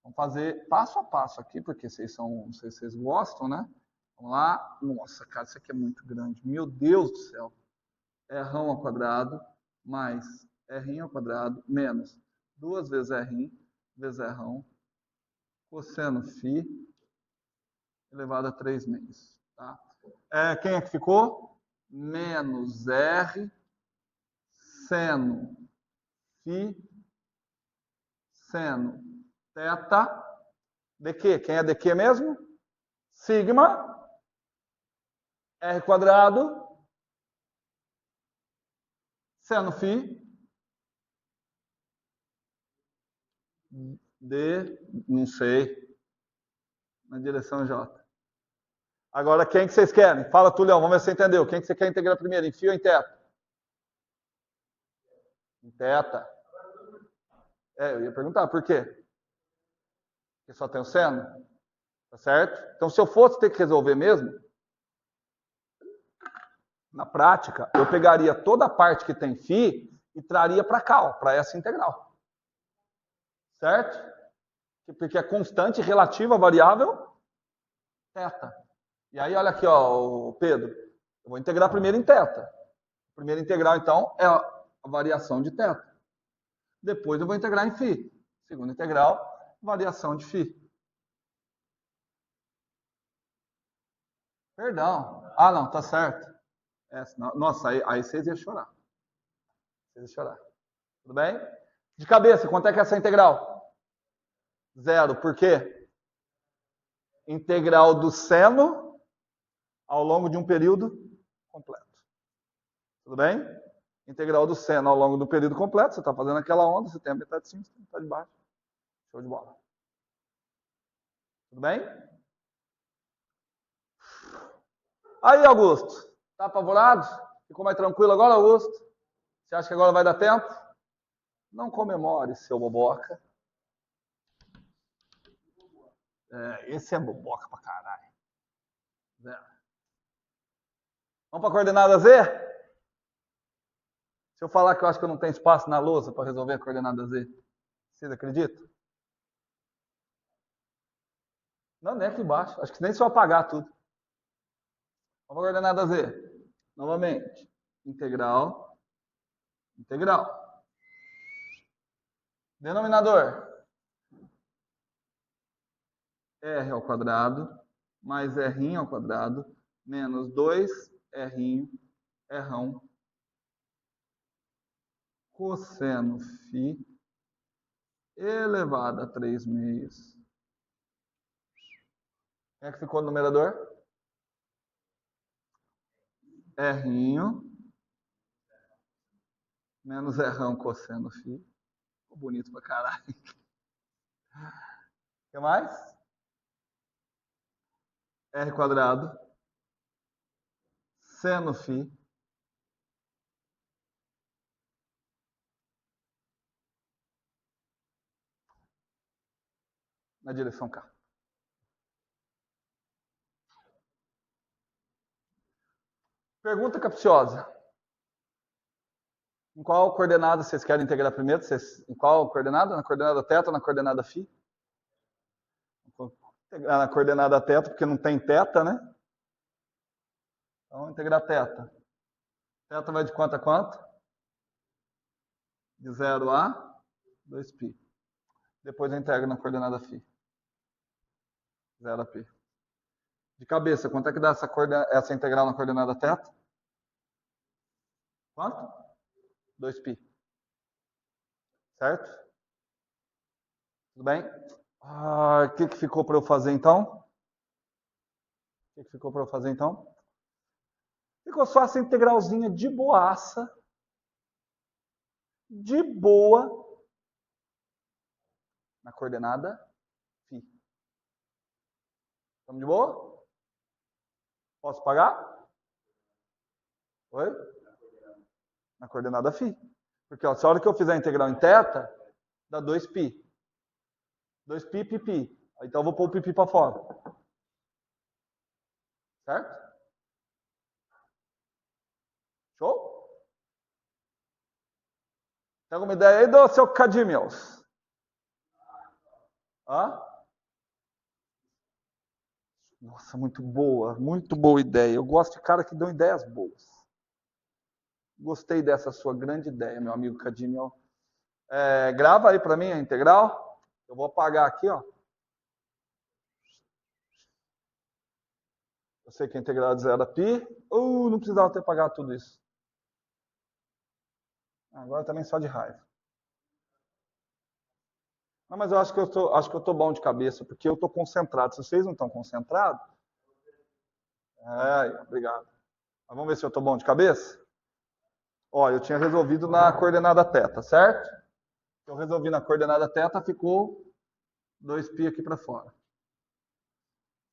Vamos fazer passo a passo aqui, porque vocês são, não sei se vocês gostam, né? Vamos lá. Nossa, cara, isso aqui é muito grande. Meu Deus do céu. R ao quadrado mais R ao quadrado menos 2 vezes R vezes R cosseno φ elevado a 3 meios. Tá? Quem é que ficou? Menos R seno φ seno θ de quê? Quem é de quê mesmo? Sigma R quadrado seno φ de, não sei, na direção J. Agora, quem que vocês querem? Fala, Tulião, vamos ver se você entendeu. Quem que você quer integrar primeiro, em φ ou em θ? Em θ. Eu ia perguntar, por quê? Porque só tem o seno, tá certo? Então, se eu fosse ter que resolver mesmo, na prática, eu pegaria toda a parte que tem φ e traria para cá, para essa integral. Certo? Porque é constante relativa à variável θ. E aí, olha aqui, ó, Pedro. Eu vou integrar primeiro em θ. A primeira integral, então, é a variação de θ. Depois eu vou integrar em φ. Segunda integral, variação de φ. Perdão. Ah, não, tá certo. Nossa, aí vocês iam chorar. Vocês iam chorar. Tudo bem? De cabeça, quanto é que é essa integral? 0. Por quê? Integral do seno ao longo de um período completo. Tudo bem? Integral do seno ao longo do período completo. Você está fazendo aquela onda, você tem a metade de cima, você tem a metade de baixo. Show de bola. Tudo bem? Aí, Augusto, tá apavorado? Ficou mais tranquilo agora, Augusto? Você acha que agora vai dar tempo? Não comemore, seu boboca. Esse é boboca pra caralho. Vamos pra coordenada Z? Se eu falar que eu acho que eu não tenho espaço na lousa para resolver a coordenada Z, vocês acreditam? Não, nem aqui embaixo. Acho que nem se eu apagar tudo. Vamos para a coordenada Z. Novamente. Integral. Integral. Denominador. R ao quadrado mais R ao quadrado menos 2R R cosseno φ elevado a 3 meios. Quem é que ficou no numerador? R'inho menos R'ão cosseno φ. Ficou bonito pra caralho. O que mais? R quadrado seno φ na direção K. Pergunta capciosa. Em qual coordenada vocês querem integrar primeiro? Em qual coordenada? Na coordenada θ ou na coordenada φ? Vou integrar na coordenada θ, porque não tem θ, né? Então, vamos integrar θ. Θ vai de quanto a quanto? De 0 a 2π. Depois eu integro na coordenada φ. 0 a π. De cabeça, quanto é que dá essa integral na coordenada θ? Quanto? 2π. Certo? Tudo bem? O que ficou para eu fazer então? O que ficou para eu fazer então? Ficou só essa integralzinha de boaça. De boa. Na coordenada φ. Estamos de boa? Posso pagar? Oi? Na coordenada φ. Porque ó, se a hora que eu fizer a integral em θ, dá 2π. 2π, π. Então eu vou pôr o π para fora. Certo? Show? Tem alguma ideia aí do seu Cadimios? Nossa, muito boa ideia. Eu gosto de cara que dão ideias boas. Gostei dessa sua grande ideia, meu amigo Cadimiel. Grava aí para mim a integral. Eu vou apagar aqui, ó. Eu sei que a integral é de 0 a π. Não precisava ter apagado tudo isso. Agora também só de raiva. Não, mas eu acho que eu tô bom de cabeça, porque eu tô concentrado. Se vocês não estão concentrados... Obrigado. Mas vamos ver se eu tô bom de cabeça? Ó, eu tinha resolvido na coordenada θ, certo? Eu resolvi na coordenada θ, ficou 2π aqui para fora.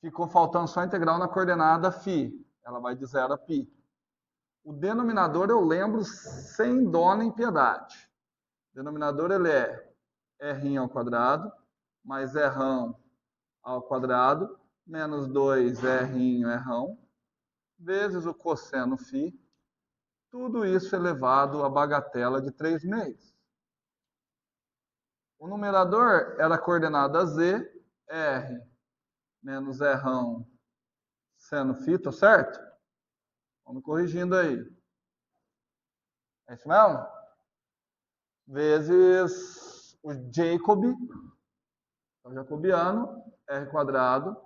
Ficou faltando só a integral na coordenada φ. Ela vai de 0 a π. O denominador eu lembro sem dó nem piedade. O denominador ele é R ao quadrado mais R'ão ao quadrado menos 2R R'ão vezes o cosseno φ. Tudo isso elevado à bagatela de 3/2. O numerador era a coordenada z, R menos R'ão seno φ, tá certo? Vamos corrigindo aí. É isso mesmo? Vezes o Jacob, o jacobiano, R quadrado,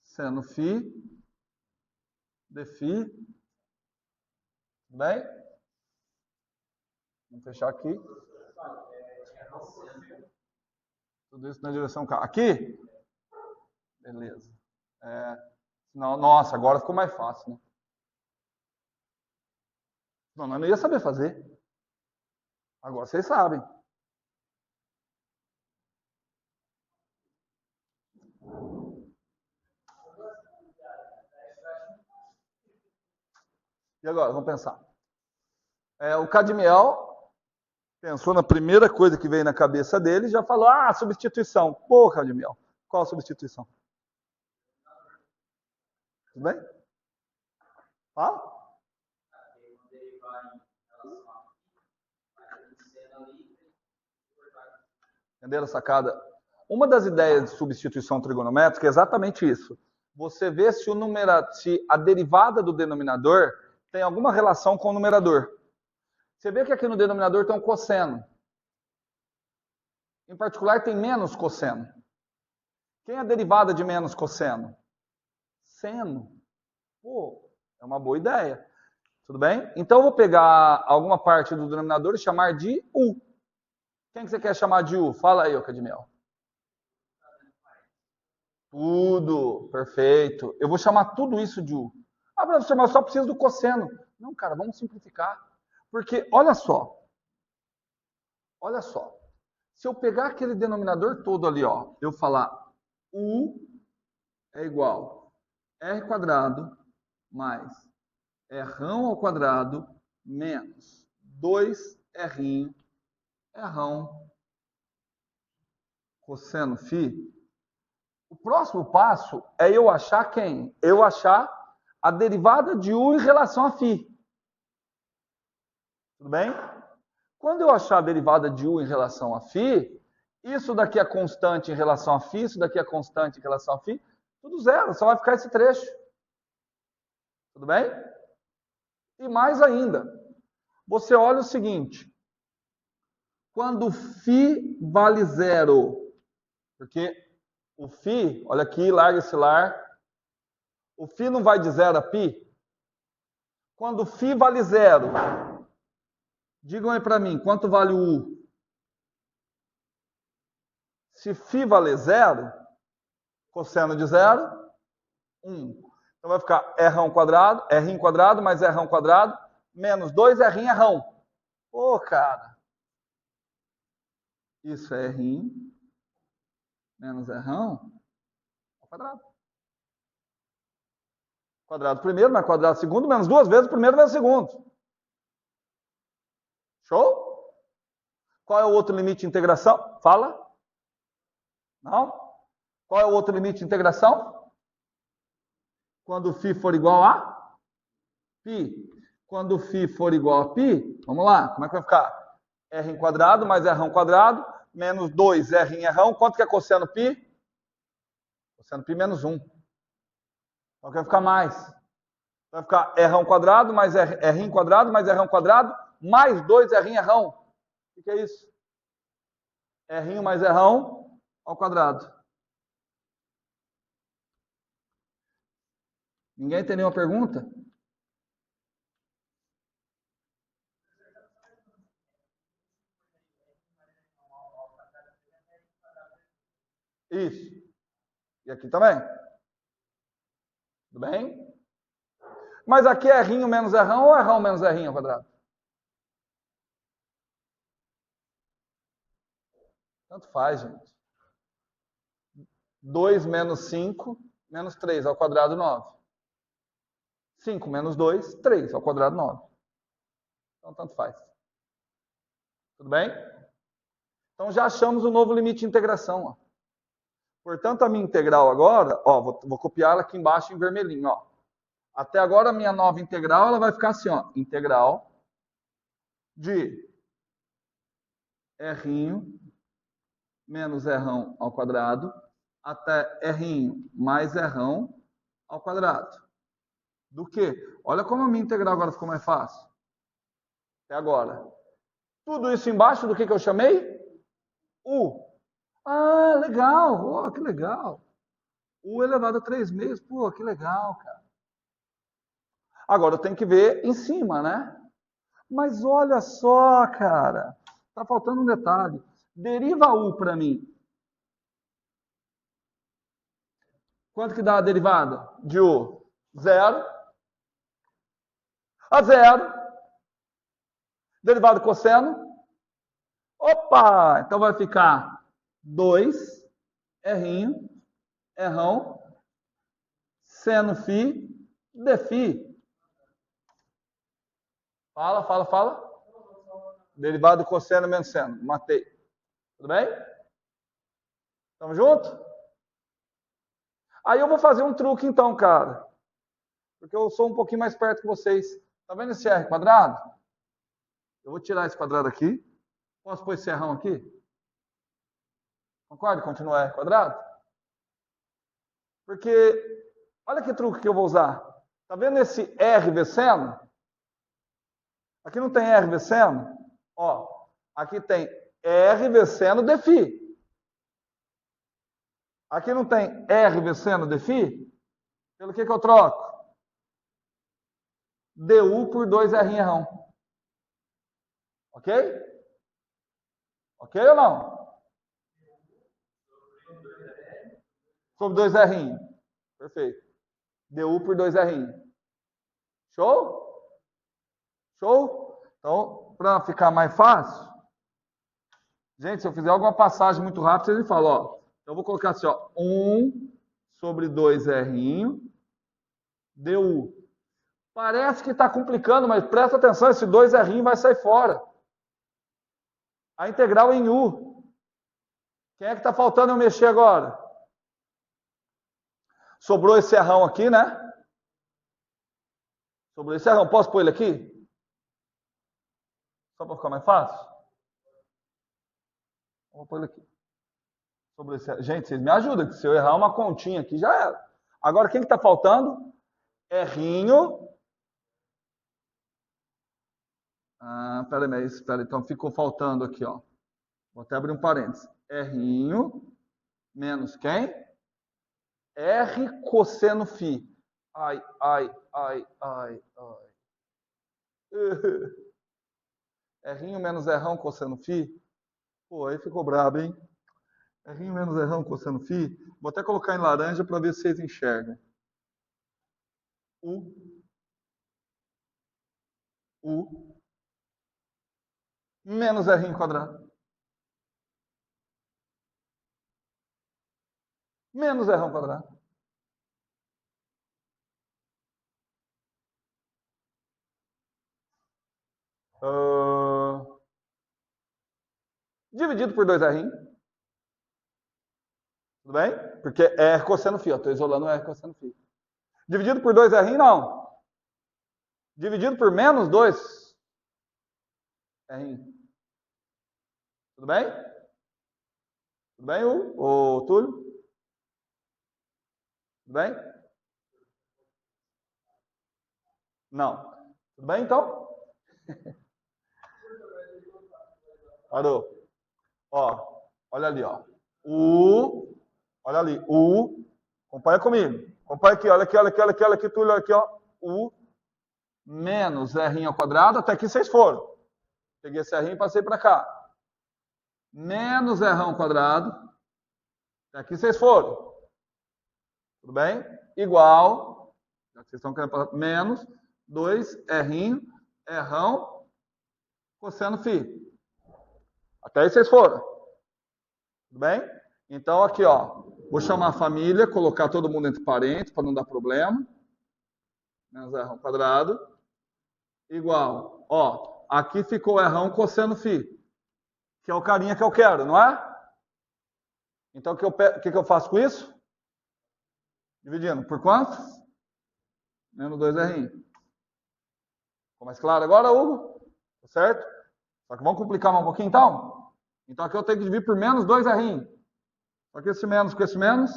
seno φ, d φ. Tudo bem? Vamos fechar aqui. Tudo isso na direção K. Aqui? Beleza. Nossa, agora ficou mais fácil, né? Não, eu não ia saber fazer. Agora vocês sabem. E agora, vamos pensar. O Cadmiel pensou na primeira coisa que veio na cabeça dele e já falou, substituição. Pô, Cadmiel, qual a substituição? Tudo bem? Fala. Entenderam a sacada? Uma das ideias de substituição trigonométrica é exatamente isso. Você vê se a derivada do denominador tem alguma relação com o numerador. Você vê que aqui no denominador tem um cosseno. Em particular, tem menos cosseno. Quem é a derivada de menos cosseno? Seno. Pô, é uma boa ideia. Tudo bem? Então, eu vou pegar alguma parte do denominador e chamar de U. Quem que você quer chamar de U? Fala aí, Cadmiel. Tudo. Perfeito. Eu vou chamar tudo isso de U. Ah, professor, mas eu só preciso do cosseno. Não, cara, vamos simplificar. Porque, olha só. Olha só. Se eu pegar aquele denominador todo ali, ó, eu falar U é igual R quadrado mais Rão ao quadrado menos 2R, Rão, cosseno φ. O próximo passo é eu achar quem? Eu achar a derivada de U em relação a φ. Tudo bem? Quando eu achar a derivada de U em relação a φ, isso daqui é constante em relação a φ, isso daqui é constante em relação a φ, tudo zero, só vai ficar esse trecho. Tudo bem? E mais ainda, você olha o seguinte, quando φ vale zero, porque o φ, olha aqui, larga esse lar, o φ não vai de zero a π? Quando φ vale zero, digam aí para mim, quanto vale o U? Se φ vale zero, cosseno de zero, 1. Então vai ficar R quadrado mais R quadrado, menos 2R Rão. Pô, cara. Isso é R menos R ao quadrado. Quadrado primeiro, mais quadrado segundo, menos duas vezes o primeiro, vezes o segundo. Show? Qual é o outro limite de integração? Fala. Não? Qual é o outro limite de integração? Quando φ for igual a π. Quando φ for igual a π, vamos lá, como é que vai ficar? R quadrado mais R quadrado, menos 2R em R. Quanto que é cosseno π? Cosseno π menos 1. Então vai ficar mais. Vai ficar R quadrado mais R quadrado mais R quadrado, mais 2R em R. O que é isso? R mais R ao quadrado. Ninguém tem nenhuma pergunta? Isso. E aqui também. Tudo bem? Mas aqui é R menos R ou R menos R ao quadrado? Tanto faz, gente. 2 menos 5 menos 3 ao quadrado, 9. 5 menos 2, 3 ao quadrado, 9. Então, tanto faz. Tudo bem? Então, já achamos o novo limite de integração. Ó. Portanto, a minha integral agora, ó, vou copiar ela aqui embaixo em vermelhinho. Ó. Até agora, a minha nova integral ela vai ficar assim, ó, integral de R menos R ao quadrado até R mais R ao quadrado. Do que? Olha como a minha integral agora ficou mais fácil. Até agora. Tudo isso embaixo do que eu chamei? U. Ah, legal. Oh, que legal. U elevado a 3 meios. Pô, que legal, cara. Agora eu tenho que ver em cima, né? Mas olha só, cara. Tá faltando um detalhe. Deriva U para mim. Quanto que dá a derivada de U? 0. A 0. Derivado cosseno. Opa! Então vai ficar 2 R, R, seno φ, dφ. Fala. Derivado de cosseno menos seno. Matei. Tudo bem? Tamo junto? Aí eu vou fazer um truque então, cara. Porque eu sou um pouquinho mais perto que vocês. Tá vendo esse R quadrado? Eu vou tirar esse quadrado aqui. Posso pôr esse R aqui? Concorda? Continua R quadrado? Porque, olha que truque que eu vou usar. Tá vendo esse R verseno? Aqui não tem R verseno? Ó, aqui tem R verseno dφ. Aqui não tem R verseno dφ? Pelo que eu troco? du por 2R em R. Ok? Ok ou não? Sobre 2R. Perfeito. du por 2R. Show? Show? Então, para ficar mais fácil, gente, se eu fizer alguma passagem muito rápida, vocês me falam, ó. Então, eu vou colocar assim, ó. 1 sobre 2R du. Parece que está complicando, mas presta atenção, esse 2R vai sair fora. A integral é em U. Quem é que está faltando eu mexer agora? Sobrou esse errão aqui, né? Sobrou esse errão. Posso pôr ele aqui? Só para ficar mais fácil? Vou pôr ele aqui. Sobrou esse errão. Gente, vocês me ajudam, que se eu errar uma continha aqui, já era. Agora, quem que está faltando? Errinho. Peraí, então ficou faltando aqui, ó. Vou até abrir um parênteses. R'inho menos quem? R cosseno φ. Ai. R'inho menos R'ão cosseno φ. Pô, aí ficou brabo, hein? R'inho menos R'ão cosseno φ. Vou até colocar em laranja para ver se vocês enxergam. U menos R'inho quadrado. Menos R'ão quadrado. Dividido por 2R. Tudo bem? Porque é R cosseno φ. Eu estou isolando o R cosseno φ. Dividido por 2R, não. Dividido por menos 2R. Tudo bem? Tudo bem, o Túlio? Tudo bem? Não. Tudo bem, então? Parou. Ó, olha ali, ó. Olha ali, acompanha comigo. Acompanha aqui, olha aqui, Túlio, olha aqui, ó. U menos R ao quadrado, até aqui vocês foram. Peguei esse R e passei para cá. Menos R ao quadrado, até aqui vocês foram. Tudo bem? Igual, já que vocês estão querendo passar, menos 2R cosseno φ. Até aí vocês foram. Tudo bem? Então, aqui, ó. Vou chamar a família, colocar todo mundo entre parênteses, para não dar problema. Menos R ao quadrado. Igual. Ó, aqui ficou R cosseno φ. Que é o carinha que eu quero, não é? Então, o que eu faço com isso? Dividindo. Por quanto? Menos 2R. Ficou mais claro agora, Hugo? Tá certo? Só que vamos complicar mais um pouquinho, então? Então, aqui eu tenho que dividir por menos 2R. Só que esse menos com esse menos.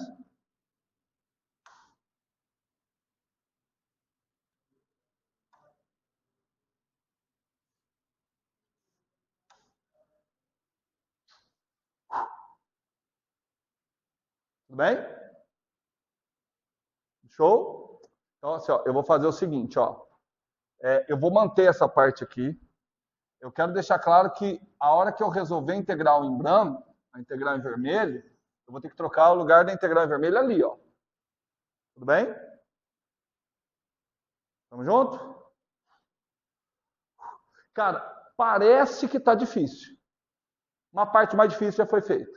Tudo bem? Show? Então, assim, ó, eu vou fazer o seguinte, ó. Eu vou manter essa parte aqui. Eu quero deixar claro que a hora que eu resolver a integral em branco, a integral em vermelho, eu vou ter que trocar o lugar da integral em vermelho ali, ó. Tudo bem? Tamo junto? Cara, parece que tá difícil. Uma parte mais difícil já foi feita.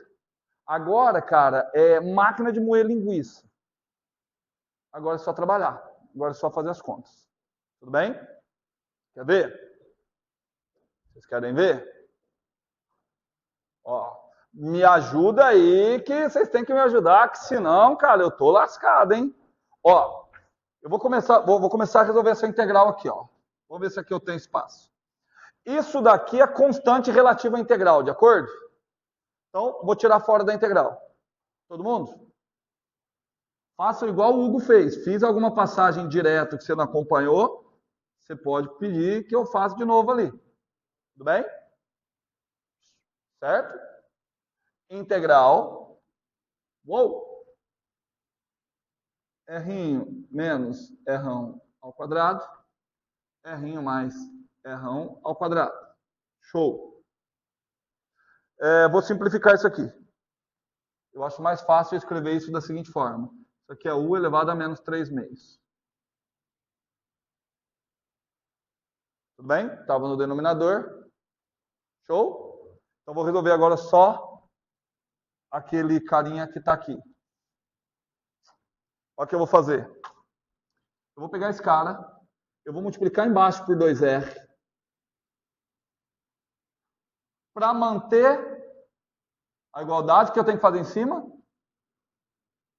Agora, cara, é máquina de moer linguiça. Agora é só trabalhar. Agora é só fazer as contas. Tudo bem? Quer ver? Vocês querem ver? Ó, me ajuda aí que vocês têm que me ajudar, que senão, cara, eu tô lascado, hein? Ó, eu vou começar a resolver essa integral aqui, ó. Vou ver se aqui eu tenho espaço. Isso daqui é constante relativa à integral, de acordo? Então, vou tirar fora da integral. Todo mundo? Faça igual o Hugo fez. Fiz alguma passagem direta que você não acompanhou, você pode pedir que eu faça de novo ali. Tudo bem? Certo? Integral. Uou! R menos R ao quadrado. R mais R ao quadrado. Show! Vou simplificar isso aqui. Eu acho mais fácil escrever isso da seguinte forma. Isso aqui é U elevado a menos 3 meios. Tudo bem? Estava no denominador. Show? Então, vou resolver agora só aquele carinha que está aqui. Olha o que eu vou fazer. Eu vou pegar esse cara, eu vou multiplicar embaixo por 2R, para manter a igualdade que eu tenho que fazer em cima.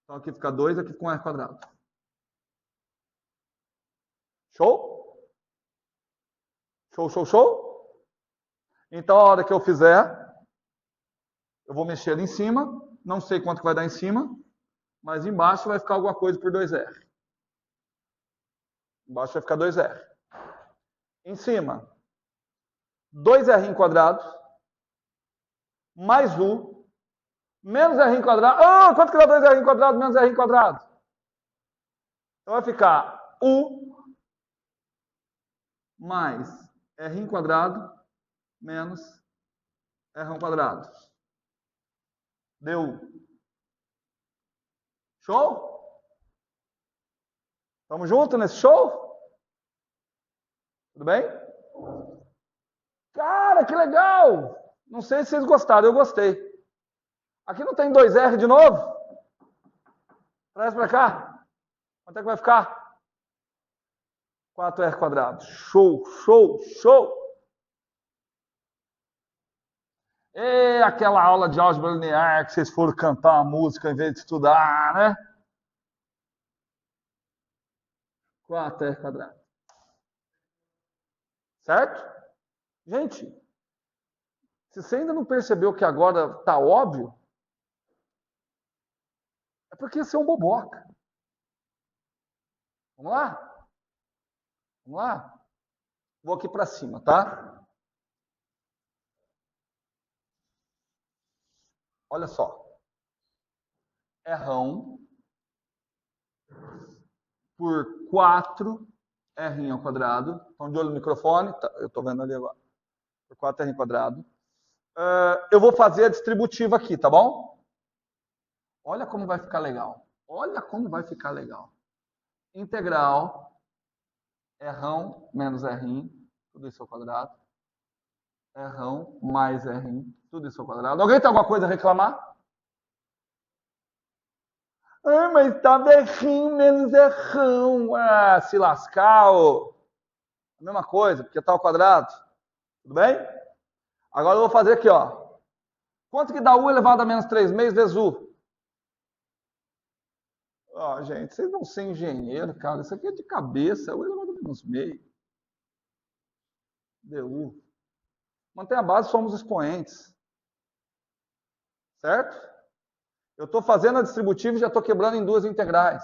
Então aqui fica 2, aqui fica 1R quadrado. Show? Show, show, show? Então a hora que eu fizer, eu vou mexer ali em cima, não sei quanto que vai dar em cima, mas embaixo vai ficar alguma coisa por 2R. Embaixo vai ficar 2R. Em cima, 2R quadrado, mais U, menos R quadrado. Ah, quanto que dá 2R quadrado menos R quadrado? Então vai ficar U mais R quadrado menos R quadrado. Deu. Show? Estamos juntos nesse show? Tudo bem? Cara, que legal! Não sei se vocês gostaram, eu gostei. Aqui não tem 2R de novo? Traz para cá. Quanto é que vai ficar? 4R quadrado. Show, show, show! E aquela aula de álgebra linear que vocês foram cantar uma música em vez de estudar, né? 4R quadrado. Certo? Gente, se você ainda não percebeu que agora está óbvio, é porque você é um boboca. Vamos lá? Vamos lá? Vou aqui para cima, tá? Olha só. Rão por 4R ao quadrado. Estão de olho no microfone? Tá, eu estou vendo ali agora. Por 4R quadrado. Eu vou fazer a distributiva aqui, tá bom? Olha como vai ficar legal. Olha como vai ficar legal. Integral Rão menos R, tudo isso ao quadrado. Rão mais R, tudo isso ao quadrado. Alguém tem alguma coisa a reclamar? Ah, mas estava R menos Rão. Ah, se lascar, ô. A mesma coisa, porque está ao quadrado. Tudo bem? Agora eu vou fazer aqui, ó. Quanto que dá U elevado a menos 3 meios vezes U? Ó, gente, vocês vão ser engenheiro, cara. Isso aqui é de cabeça. É U elevado a menos meio. DU. Mantém a base, somos expoentes. Certo? Eu estou fazendo a distributiva e já estou quebrando em duas integrais.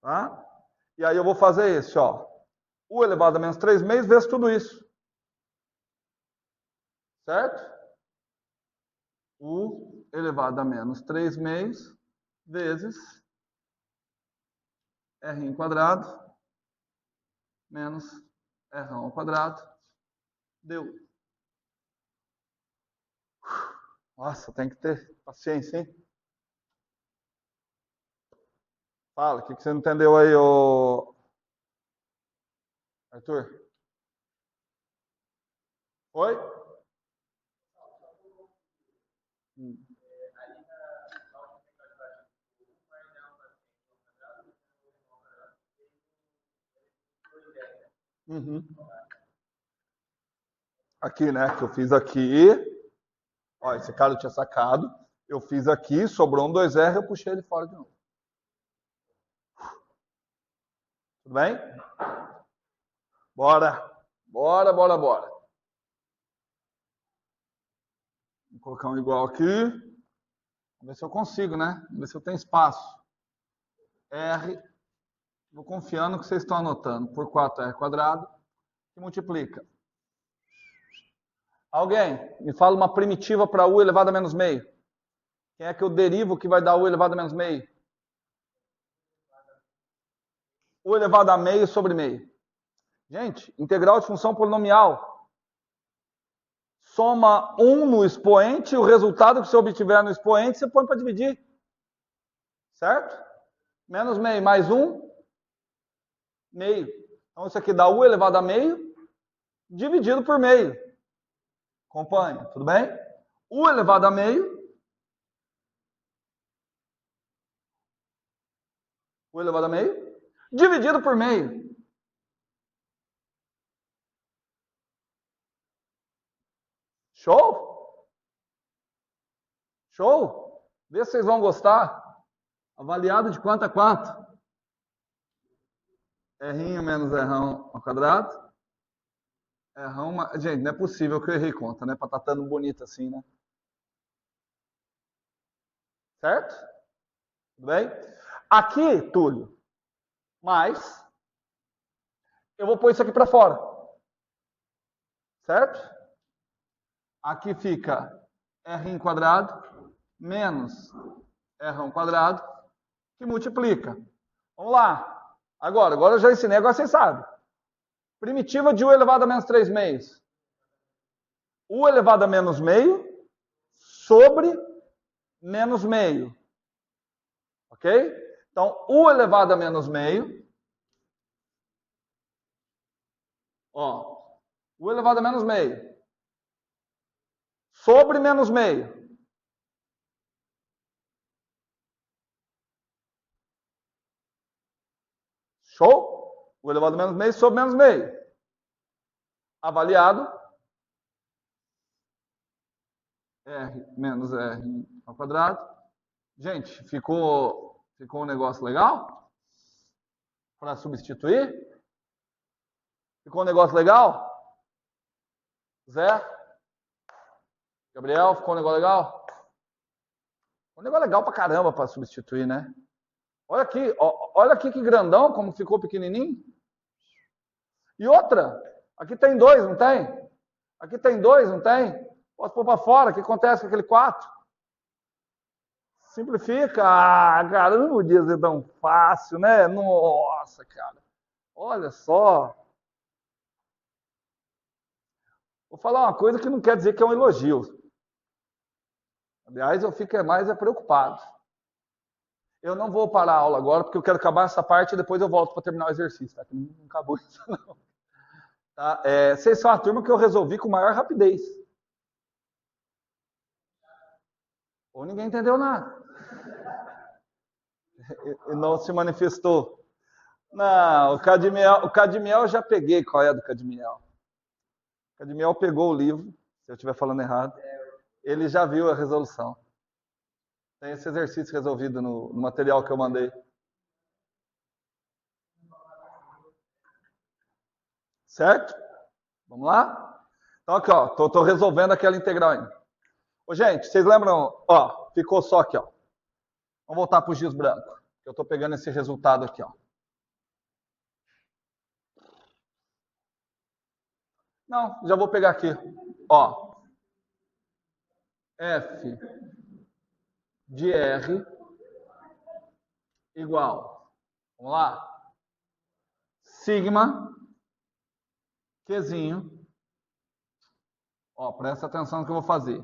Tá? E aí eu vou fazer esse, ó. U elevado a menos 3 meios vezes tudo isso. Certo? U elevado a menos 3 meios vezes R quadrado menos R ao quadrado deu. Nossa, tem que ter paciência, hein? Fala, o que você não entendeu aí, ô Arthur? Oi? Uhum. Aqui, né? Que eu fiz aqui. Ó, esse cara eu tinha sacado. Eu fiz aqui, sobrou um 2R, eu puxei ele fora de novo. Tudo bem? Bora. Bora, bora, bora. Vou colocar um igual aqui. Vamos ver se eu consigo, né? Vamos ver se eu tenho espaço. R. Vou confiando que vocês estão anotando. Por 4R quadrado. Que multiplica. Alguém, me fala uma primitiva para U elevado a menos meio. Quem é que eu derivo que vai dar U elevado a menos meio? U elevado a meio sobre meio. Gente, integral de função polinomial. Soma 1 no expoente, o resultado que você obtiver no expoente, você põe para dividir. Certo? Menos meio mais 1, meio. Então, isso aqui dá U elevado a meio, dividido por meio. Acompanha, tudo bem? U elevado a meio. U elevado a meio, dividido por meio. Show? Show? Vê se vocês vão gostar. Avaliado de quanto a quanto? R menos R ao quadrado. Gente, não é possível que eu errei conta, né? Para estar tão bonito assim, né? Certo? Tudo bem? Aqui, Túlio, mais, eu vou pôr isso aqui para fora. Certo? Aqui fica R quadrado menos R quadrado, que multiplica. Vamos lá. Agora eu já ensinei, agora vocês sabem. Primitiva de U elevado a menos 3 meios. U elevado a menos meio sobre menos meio. Ok? Então, U elevado a menos meio. Ó, U elevado a menos meio. Sobre menos meio. Show? U elevado a menos meio sobre menos meio. Avaliado. R menos R ao quadrado. Gente, ficou um negócio legal? Para substituir? Ficou um negócio legal? Zé? Gabriel, ficou um negócio legal? Um negócio legal pra caramba para substituir, né? Olha aqui que grandão, como ficou pequenininho. E outra, aqui tem 2, não tem? Aqui tem 2, não tem? Posso pôr para fora, o que acontece com aquele 4? Simplifica. Ah, cara, não podia ser tão fácil, né? Nossa, cara. Olha só. Vou falar uma coisa que não quer dizer que é um elogio. Aliás, eu fico mais preocupado. Eu não vou parar a aula agora, porque eu quero acabar essa parte e depois eu volto para terminar o exercício. Tá? Não acabou isso, não. Tá? Vocês são a turma que eu resolvi com maior rapidez. Ou ninguém entendeu nada. E não se manifestou. Não, o Cadmiel eu já peguei qual é do Cadmiel. O Cadmiel pegou o livro, se eu estiver falando errado. Ele já viu a resolução. Tem esse exercício resolvido no material que eu mandei. Certo? Vamos lá? Então aqui, ó, tô resolvendo aquela integral ainda. Ô, gente, vocês lembram? Ó, ficou só aqui, ó. Vamos voltar para o giz branco. Eu tô pegando esse resultado aqui, ó. Não, já vou pegar aqui. Ó. F de R igual. Vamos lá? Sigma Qzinho. Ó, presta atenção no que eu vou fazer.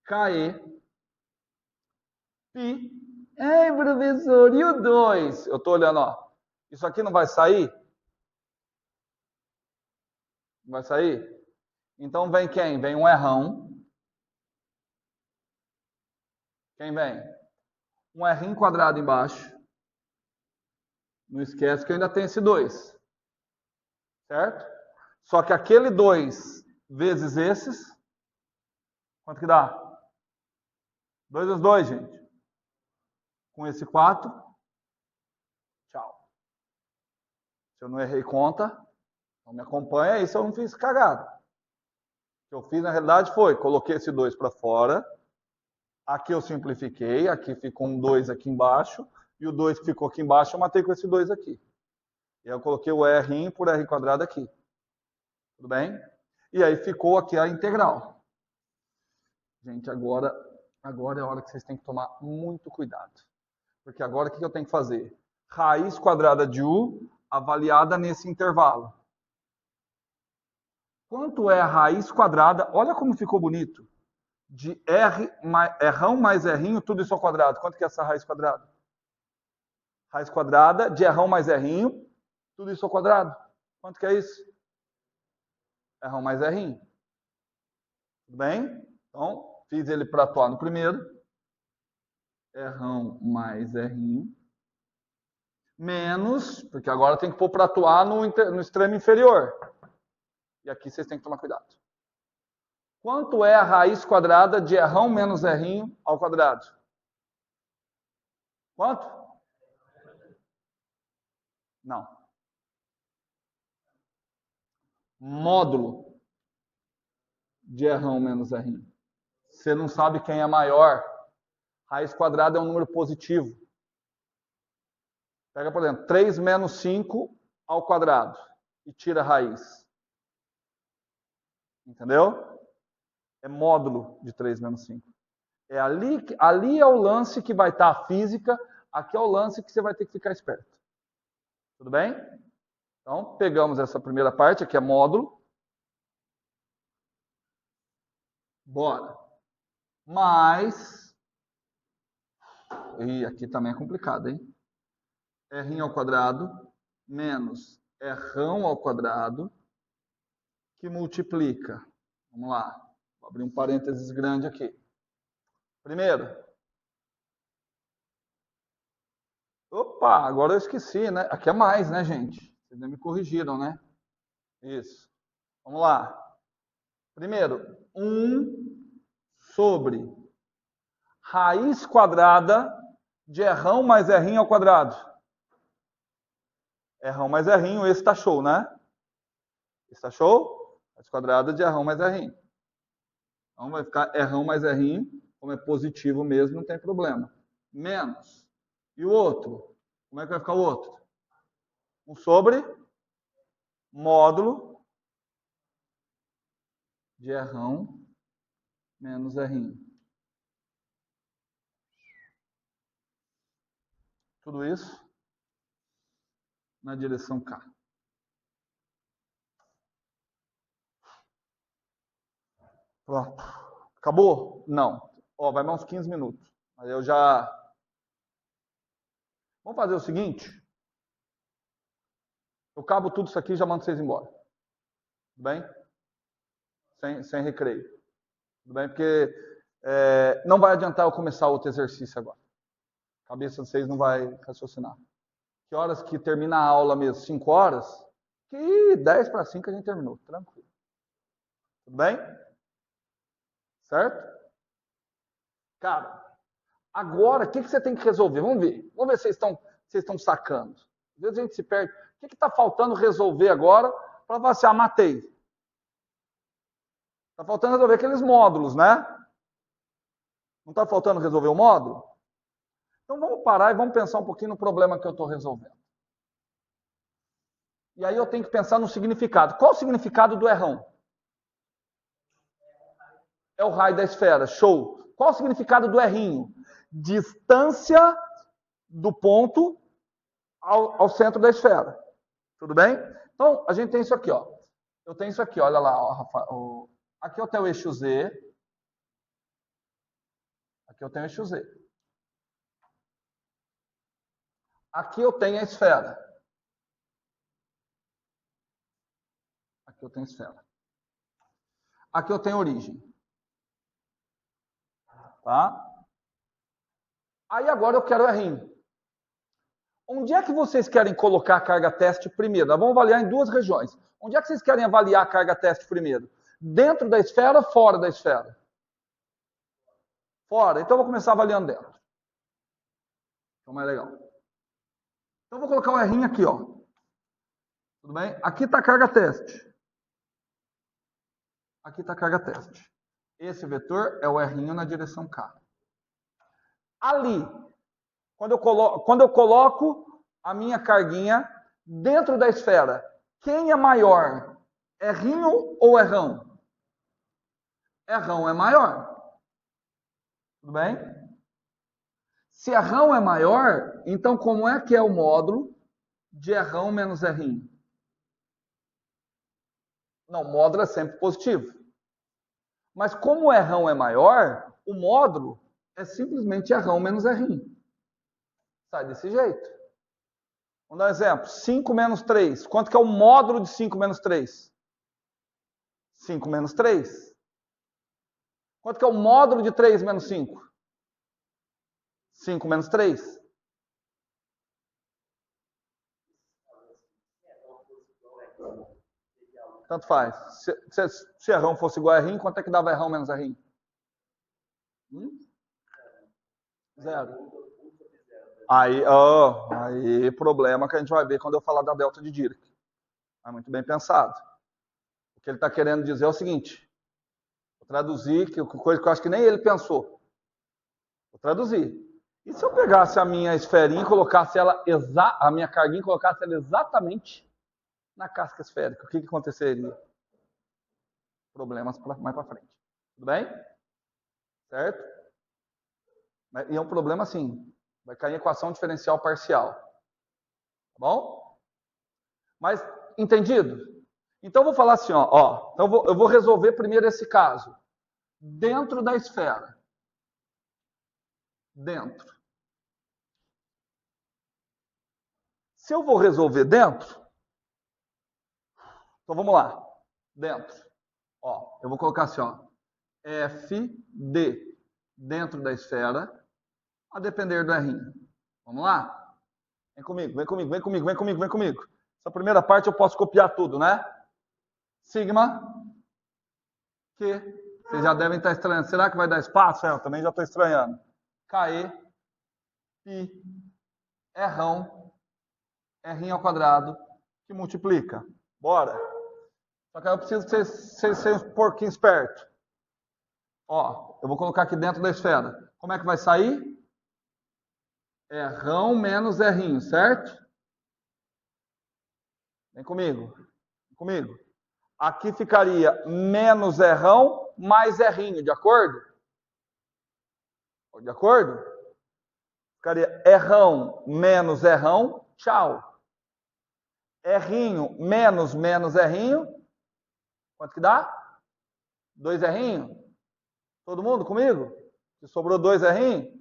KE Pi. Ei, professor, e o 2? Eu tô olhando, ó. Isso aqui não vai sair? Não vai sair? Então vem quem? Vem um errão. Quem vem? Um R quadrado embaixo. Não esquece que eu ainda tenho esse 2. Certo? Só que aquele 2 vezes esses, quanto que dá? 2 vezes 2, gente. Com esse 4, tchau. Se eu não errei conta, não me acompanha aí se eu não fiz cagada. O que eu fiz, na realidade, foi, coloquei esse 2 para fora, aqui eu simplifiquei, aqui ficou um 2 aqui embaixo, e o 2 que ficou aqui embaixo eu matei com esse 2 aqui. E aí eu coloquei o R por R quadrado aqui. Tudo bem? E aí ficou aqui a integral. Gente, agora é a hora que vocês têm que tomar muito cuidado. Porque agora o que eu tenho que fazer? Raiz quadrada de U avaliada nesse intervalo. Quanto é a raiz quadrada? Olha como ficou bonito. De R mais R tudo isso ao quadrado. Quanto que é essa raiz quadrada? Raiz quadrada de R mais R, tudo isso ao quadrado. Quanto que é isso? R mais R. Tudo bem? Então, fiz ele para atuar no primeiro. R mais R. Menos, porque agora tem que pôr para atuar no extremo inferior. E aqui vocês têm que tomar cuidado. Quanto é a raiz quadrada de R menos R ao quadrado? Quanto? Não. Módulo de R menos R. Você não sabe quem é maior. Raiz quadrada é um número positivo. Pega, por exemplo, 3 menos 5 ao quadrado e tira a raiz. Entendeu? É módulo de 3 menos 5. É ali é o lance que vai estar a física, aqui é o lance que você vai ter que ficar esperto. Tudo bem? Então, pegamos essa primeira parte, aqui é módulo. Bora. Mais... E aqui também é complicado, hein? R ao quadrado menos R ao quadrado, que multiplica. Vamos lá. Vou abrir um parênteses grande aqui. Primeiro. Opa, agora eu esqueci, né? Aqui é mais, né, gente? Vocês nem me corrigiram, né? Isso. Vamos lá. Primeiro, 1 sobre raiz quadrada de R mais R ao quadrado. R mais R, esse tá show, né? Esse tá show? Raiz quadrada de R mais R. Então vai ficar R mais R, como é positivo mesmo, não tem problema. Menos. E o outro? Como é que vai ficar o outro? 1 sobre módulo de R menos R. Tudo isso na direção K. Pronto. Acabou? Não. Ó, vai mais uns 15 minutos. Aí eu já... Vamos fazer o seguinte. Eu cabo tudo isso aqui e já mando vocês embora. Tudo bem? Sem recreio. Tudo bem? Porque não vai adiantar eu começar outro exercício agora. A cabeça de vocês não vai raciocinar. Que horas que termina a aula mesmo? 5 horas? Que 10 para 5 a gente terminou. Tranquilo. Tudo bem? Certo? Cara, agora, o que você tem que resolver? Vamos ver. Vamos ver se vocês estão sacando. Às vezes a gente se perde. O que está faltando resolver agora para falar assim, matei? Está faltando resolver aqueles módulos, né? Não está faltando resolver o módulo? Então vamos parar e vamos pensar um pouquinho no problema que eu estou resolvendo. E aí eu tenho que pensar no significado. Qual o significado do R? É o raio da esfera. Show. Qual o significado do R? Distância do ponto ao centro da esfera. Tudo bem? Então, a gente tem isso aqui, ó. Eu tenho isso aqui, olha lá, ó, Rafa. Aqui eu tenho o eixo Z. Aqui eu tenho o eixo Z. Aqui eu tenho a esfera. Aqui eu tenho a esfera. Aqui eu tenho a origem. Tá? Aí agora eu quero o R. Onde é que vocês querem colocar a carga teste primeiro? Nós vamos avaliar em 2 regiões. Onde é que vocês querem avaliar a carga teste primeiro? Dentro da esfera ou fora da esfera? Fora. Então eu vou começar avaliando dentro. Então mais legal. Então eu vou colocar o R aqui, ó. Tudo bem? Aqui está a carga teste. Aqui está a carga teste. Esse vetor é o R na direção K. Ali, quando eu coloco a minha carguinha dentro da esfera, quem é maior? R ou R? R é maior. Tudo bem? Se R é maior, então como é que é o módulo de R menos R? Não, o módulo é sempre positivo. Mas como o R é maior, o módulo é simplesmente R menos R. Sai desse jeito. Vamos dar um exemplo. 5 menos 3. Quanto que é o módulo de 5 menos 3? 5 menos 3. Quanto que é o módulo de 3 menos 5? 5 menos 3. Tanto faz. Se R1 fosse igual a R, quanto é que dava R1 menos R? Zero. Aí, problema que a gente vai ver quando eu falar da delta de Dirac. É muito bem pensado. O que ele está querendo dizer é o seguinte. Vou traduzir, coisa que eu acho que nem ele pensou. Vou traduzir. E se eu pegasse a minha esferinha e colocasse ela, a minha carguinha e colocasse ela exatamente na casca esférica, o que aconteceria? Problemas mais para frente. Tudo bem? Certo? E é um problema assim. Vai cair em equação diferencial parcial. Tá bom? Mas, entendido? Então, eu vou falar assim, ó. Então, eu vou resolver primeiro esse caso. Dentro da esfera. Dentro. Se eu vou resolver dentro, então vamos lá. Dentro. Ó, eu vou colocar assim, ó. FD dentro da esfera, a depender do R. Vamos lá? Vem comigo, vem comigo, vem comigo, vem comigo, vem comigo. Essa primeira parte eu posso copiar tudo, né? Sigma, que vocês já devem estar estranhando. Será que vai dar espaço? Eu também já estou estranhando. KE, Pi, R ao quadrado, que multiplica. Bora. Só que eu preciso que vocês sejam um pouquinho espertos. Ó, eu vou colocar aqui dentro da esfera. Como é que vai sair? R menos R, certo? Vem comigo. Vem comigo. Aqui ficaria menos R mais R, de acordo? De acordo? Ficaria R menos R, tchau. R menos R, quanto que dá? 2R? Todo mundo comigo? Se sobrou 2R?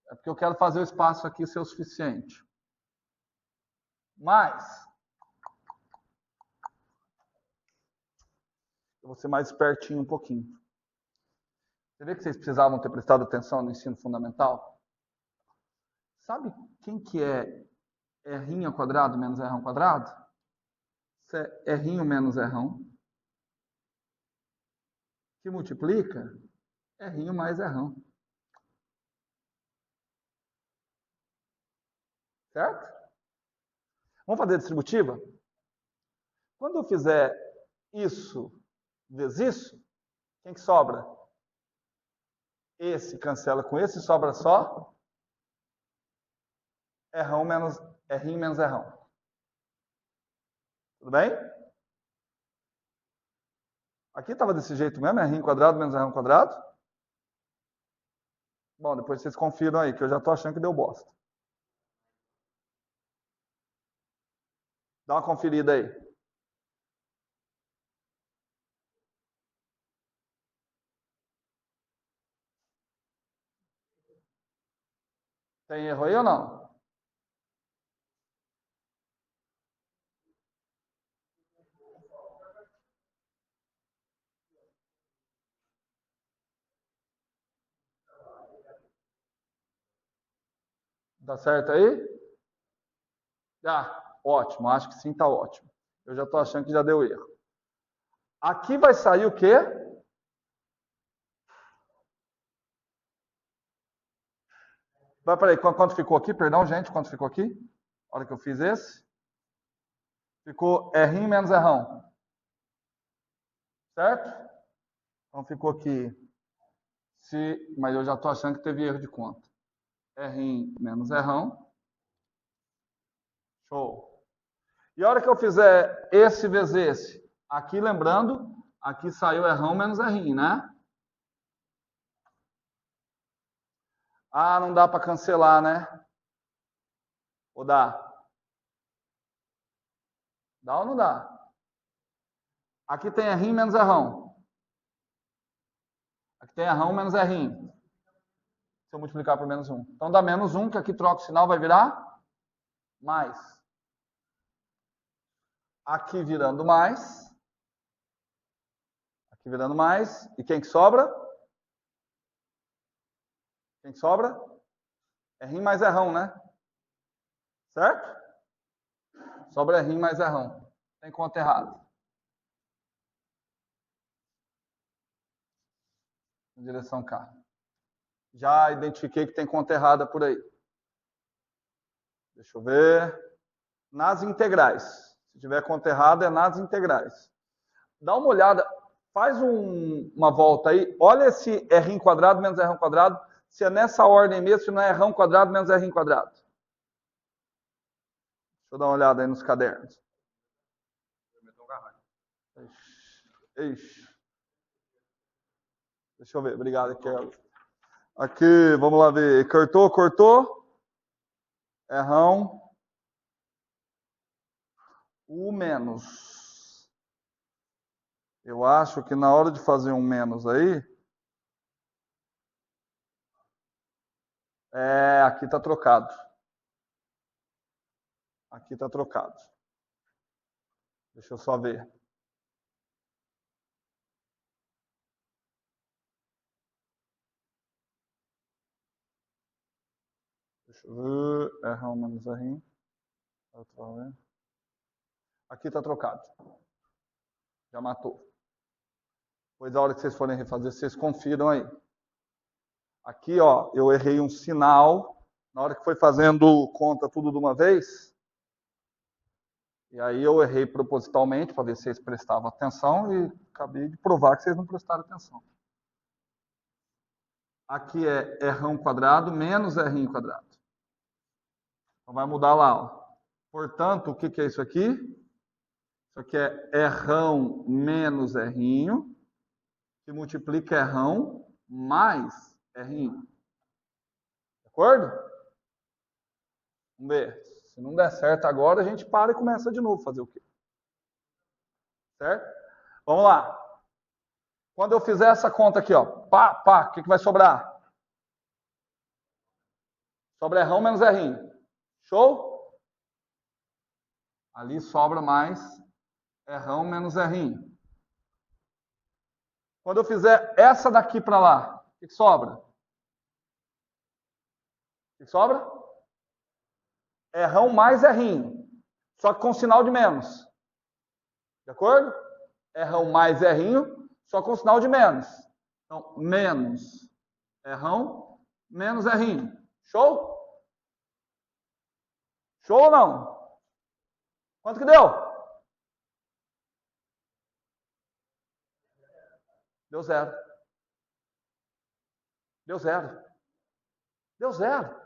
É porque eu quero fazer o espaço aqui ser o suficiente. Mas, eu vou ser mais espertinho um pouquinho. Você vê que vocês precisavam ter prestado atenção no ensino fundamental? Sabe quem que é R ao quadrado menos R ao quadrado? Isso é R menos R, que multiplica R mais R. Certo? Vamos fazer a distributiva? Quando eu fizer isso vezes isso, quem que sobra? Esse cancela com esse, sobra só R menos R. Tudo bem? Aqui estava desse jeito mesmo, R quadrado menos R quadrado. Bom, depois vocês confiram aí, que eu já estou achando que deu bosta. Dá uma conferida aí. Tem erro aí ou não? Tá certo aí? Ótimo, acho que sim, tá ótimo. Eu já estou achando que já deu erro. Aqui vai sair o quê? Peraí, quanto ficou aqui? Perdão, gente, quanto ficou aqui? A hora que eu fiz esse. Ficou R menos R. Certo? Então ficou aqui. Mas eu já estou achando que teve erro de conta. R menos R. Show. E a hora que eu fizer esse vezes esse, aqui lembrando, aqui saiu R menos R, né? Ah, não dá para cancelar, né? Ou dá? Dá ou não dá? Aqui tem R menos R. Aqui tem R menos R. Se eu multiplicar por menos 1. Então dá menos 1, que aqui troca o sinal, vai virar mais. Aqui virando mais. Aqui virando mais. E quem que sobra? Quem que sobra? R mais Rão, né? Certo? Sobra R mais Rão. Tem conta errada. Na direção K. Já identifiquei que tem conta errada por aí. Deixa eu ver. Nas integrais. Se tiver conta errada, é nas integrais. Dá uma olhada. Faz uma volta aí. Olha esse R quadrado menos R quadrado. Se é nessa ordem mesmo, se não é R quadrado menos R quadrado. Deixa eu dar uma olhada aí nos cadernos. Ixi. Deixa eu ver. Obrigado, Kelly. Aqui, vamos lá ver. Cortou. Rão. O menos. Eu acho que na hora de fazer um menos aí, aqui está trocado. Aqui está trocado. Deixa eu só ver. Deixa eu ver. R1 menos R. Aqui está trocado. Já matou. Depois, a hora que vocês forem refazer, vocês confiram aí. Aqui, ó, eu errei um sinal. Na hora que foi fazendo conta tudo de uma vez. E aí eu errei propositalmente, para ver se vocês prestavam atenção. E acabei de provar que vocês não prestaram atenção. Aqui é R1 quadrado menos R quadrado. Então vai mudar lá, ó. Portanto, o que é isso aqui? Isso aqui é Rão menos R, que multiplica Rão mais R. De acordo? Vamos ver. Se não der certo agora, a gente para e começa de novo. Fazer o quê? Certo? Vamos lá. Quando eu fizer essa conta aqui, ó, o que vai sobrar? Sobra Rão menos R. Show? Ali sobra mais Rão menos R. Quando eu fizer essa daqui para lá, o que sobra? O que sobra? Rão mais R. Só que com sinal de menos. De acordo? Rão mais R, só com sinal de menos. Então, menos Rão menos R. Show? Show ou não? Quanto que deu? Deu zero. Deu zero. Deu zero.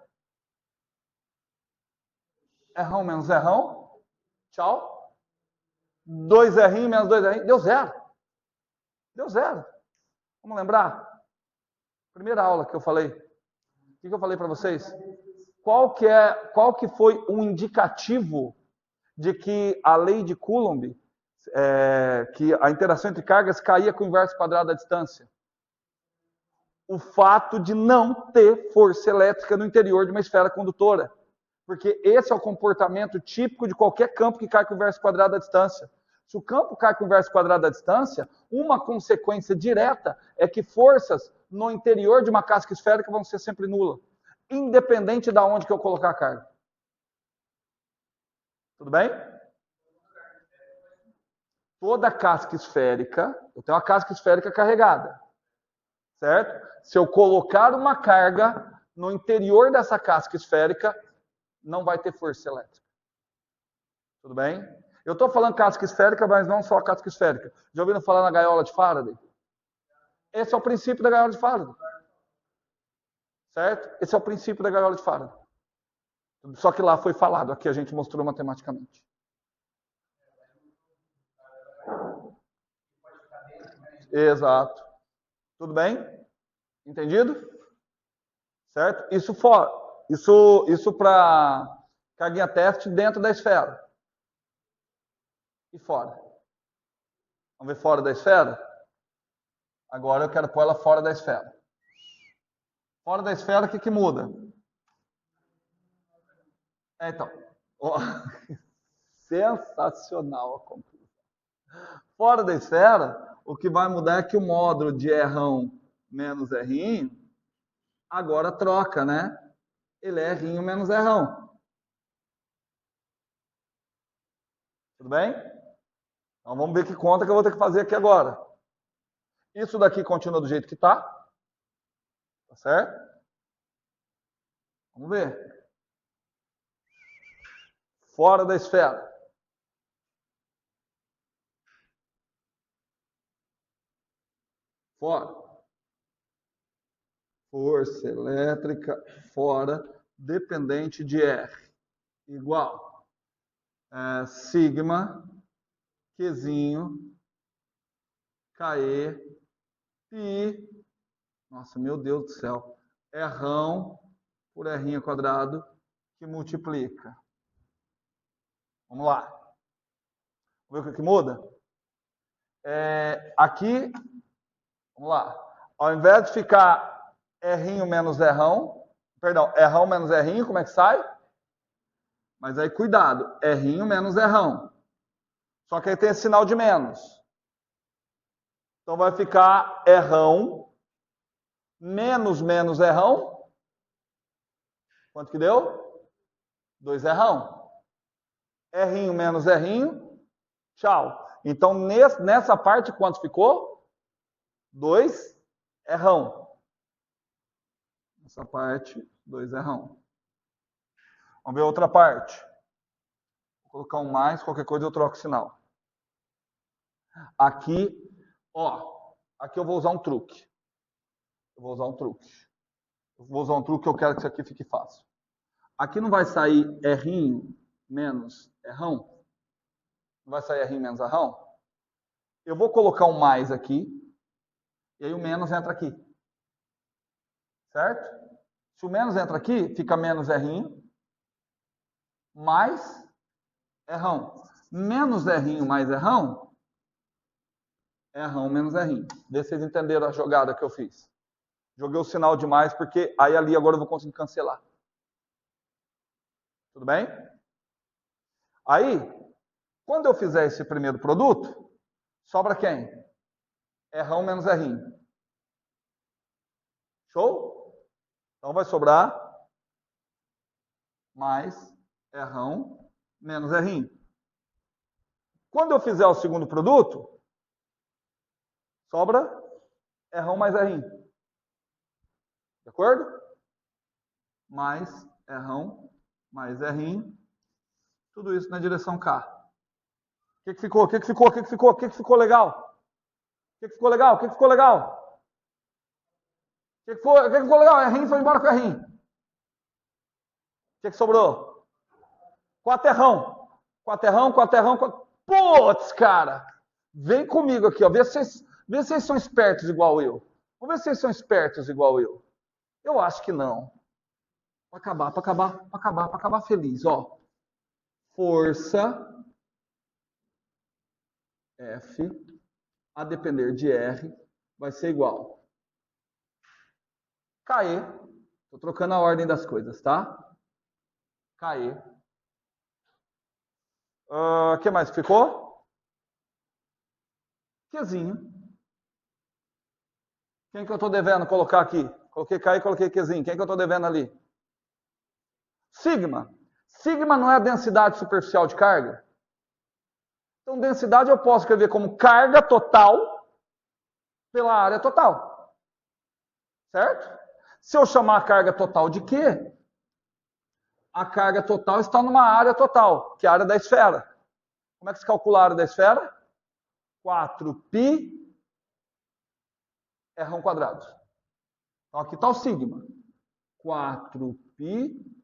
Rão menos Rão. Tchau. 2R menos 2R. Deu zero. Deu zero. Vamos lembrar? Primeira aula que eu falei. O que eu falei para vocês? Qual que foi o indicativo de que a lei de Coulomb, que a interação entre cargas caía com o inverso quadrado da distância? O fato de não ter força elétrica no interior de uma esfera condutora. Porque esse é o comportamento típico de qualquer campo que cai com o inverso quadrado da distância. Se o campo cai com o inverso quadrado da distância, uma consequência direta é que forças no interior de uma casca esférica vão ser sempre nulas, independente de onde que eu colocar a carga. Tudo bem? Toda casca esférica, eu tenho uma casca esférica carregada, certo? Se eu colocar uma carga no interior dessa casca esférica, não vai ter força elétrica. Tudo bem? Eu estou falando casca esférica, mas não só casca esférica. Já ouviram falar na gaiola de Faraday? Esse é o princípio da gaiola de Faraday. Certo? Esse é o princípio da gaiola de Faraday. Só que lá foi falado, aqui a gente mostrou matematicamente. Exato. Tudo bem? Entendido? Certo? Isso para carguinha teste dentro da esfera. E fora? Vamos ver fora da esfera? Agora eu quero pôr ela fora da esfera. Fora da esfera, o que muda? Então, Ó, sensacional a conclusão. Fora da esfera, o que vai mudar é que o módulo de R menos R agora troca, né? Ele é R menos R. Tudo bem? Então vamos ver que conta que eu vou ter que fazer aqui agora. Isso daqui continua do jeito que está. Tá certo? Vamos ver. Fora da esfera. Fora. Força elétrica fora, dependente de R. Igual. Sigma, Qzinho, KE, Pi. Nossa, meu Deus do céu. R por R quadrado, que multiplica. Vamos lá. Vamos ver o que muda? Aqui, vamos lá. Ao invés de ficar R menos R, perdão, R menos R, como é que sai? Mas aí, cuidado, R menos R. Só que aí tem esse sinal de menos. Então vai ficar R menos menos R. Quanto que deu? 2R. R menos R. Tchau. Então, nessa parte, quanto ficou? 2R. Essa parte, 2R. Vamos ver a outra parte. Vou colocar um mais, qualquer coisa eu troco o sinal. Aqui, ó, aqui eu vou usar um truque. Eu vou usar um truque que eu quero que isso aqui fique fácil. Aqui não vai sair R menos R? Não vai sair R menos R? Eu vou colocar um mais aqui, e aí o menos entra aqui. Certo? Se o menos entra aqui, fica menos R mais R. Menos R mais R, R menos R. Vê se vocês entenderam a jogada que eu fiz. Joguei o sinal de mais, porque aí ali agora eu vou conseguir cancelar. Tudo bem? Aí, quando eu fizer esse primeiro produto, sobra quem? R menos R. Show? Então vai sobrar mais R menos R. Quando eu fizer o segundo produto, sobra R mais R. De acordo? Mais R mais R. Tudo isso na direção K. O que ficou? O que ficou? O que ficou? O que ficou legal? O que ficou legal? O que ficou legal? O que ficou legal? R foi embora com R. O que sobrou? 4R. 4R, 4R. Putz, cara! Vem comigo aqui, ó. Vê se vocês são espertos igual eu. Vamos ver se vocês são espertos igual eu. Eu acho que não. Para acabar feliz, ó. Força F, a depender de R, vai ser igual. KE, estou trocando a ordem das coisas, tá? KE. O que mais ficou? Qzinho. Quem que eu estou devendo colocar aqui? Coloquei KE, coloquei Qzinho. Quem que eu estou devendo ali? Sigma. Sigma não é a densidade superficial de carga? Então, densidade eu posso escrever como carga total pela área total. Certo? Se eu chamar a carga total de quê? A carga total está numa área total, que é a área da esfera. Como é que se calcula a área da esfera? 4π R quadrado. Então, aqui está o sigma. 4π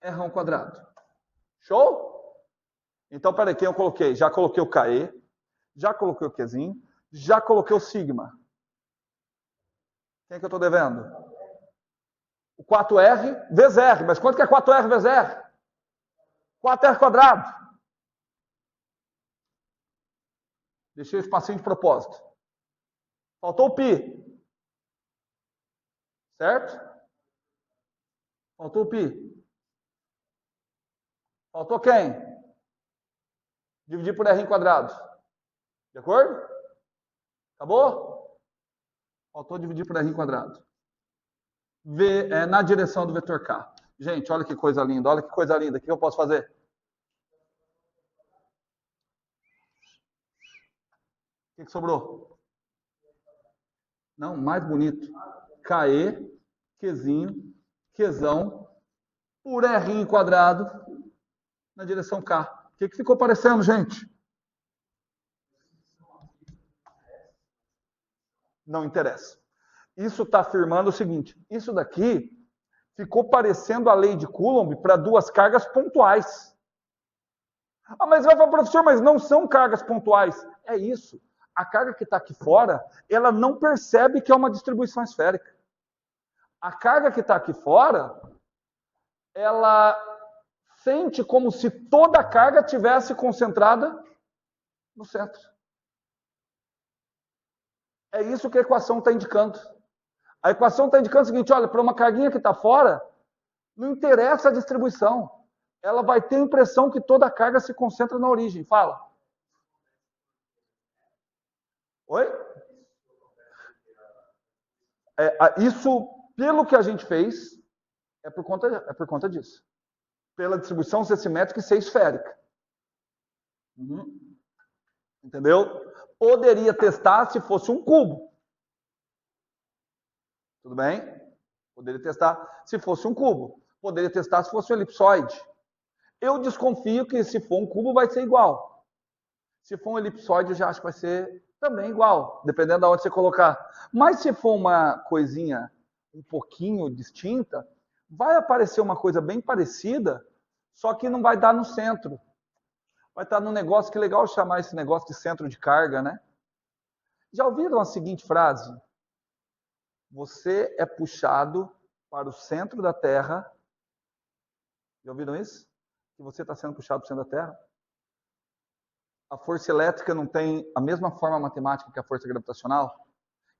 R quadrado. Show? Então, peraí, quem eu coloquei? Já coloquei o KE, já coloquei o Qzinho, já coloquei o sigma. Quem que eu estou devendo? O 4R vezes R. Mas quanto que é 4R vezes R? 4R quadrado. Deixei o espacinho de propósito. Faltou o π. Certo? Faltou o π. Faltou quem? Dividir por R quadrado. De acordo? Acabou? Faltou dividir por R quadrado. Na direção do vetor K. Gente, olha que coisa linda, olha que coisa linda. O que eu posso fazer? O que sobrou? Não, mais bonito. KE, Qzinho, Qzão, por R quadrado, na direção K. O que ficou parecendo, gente? Não interessa. Isso está afirmando o seguinte, isso daqui ficou parecendo a lei de Coulomb para duas cargas pontuais. Ah, mas vai falar, professor, mas não são cargas pontuais. É isso. A carga que está aqui fora, ela não percebe que é uma distribuição esférica. A carga que está aqui fora, ela sente como se toda a carga tivesse concentrada no centro. É isso que a equação está indicando. A equação está indicando o seguinte, olha, para uma carguinha que está fora, não interessa a distribuição. Ela vai ter a impressão que toda a carga se concentra na origem. Fala. Oi? Isso, pelo que a gente fez, é por conta disso. Pela distribuição ser simétrica e ser esférica. Uhum. Entendeu? Poderia testar se fosse um cubo. Tudo bem? Poderia testar se fosse um cubo. Poderia testar se fosse um elipsoide. Eu desconfio que se for um cubo vai ser igual. Se for um elipsoide, eu já acho que vai ser também igual, dependendo de onde você colocar. Mas se for uma coisinha um pouquinho distinta, vai aparecer uma coisa bem parecida, só que não vai dar no centro. Vai estar num negócio, que legal chamar esse negócio de centro de carga, né? Já ouviram a seguinte frase? Você é puxado para o centro da Terra. Já ouviram isso? Que você está sendo puxado para o centro da Terra? A força elétrica não tem a mesma forma matemática que a força gravitacional?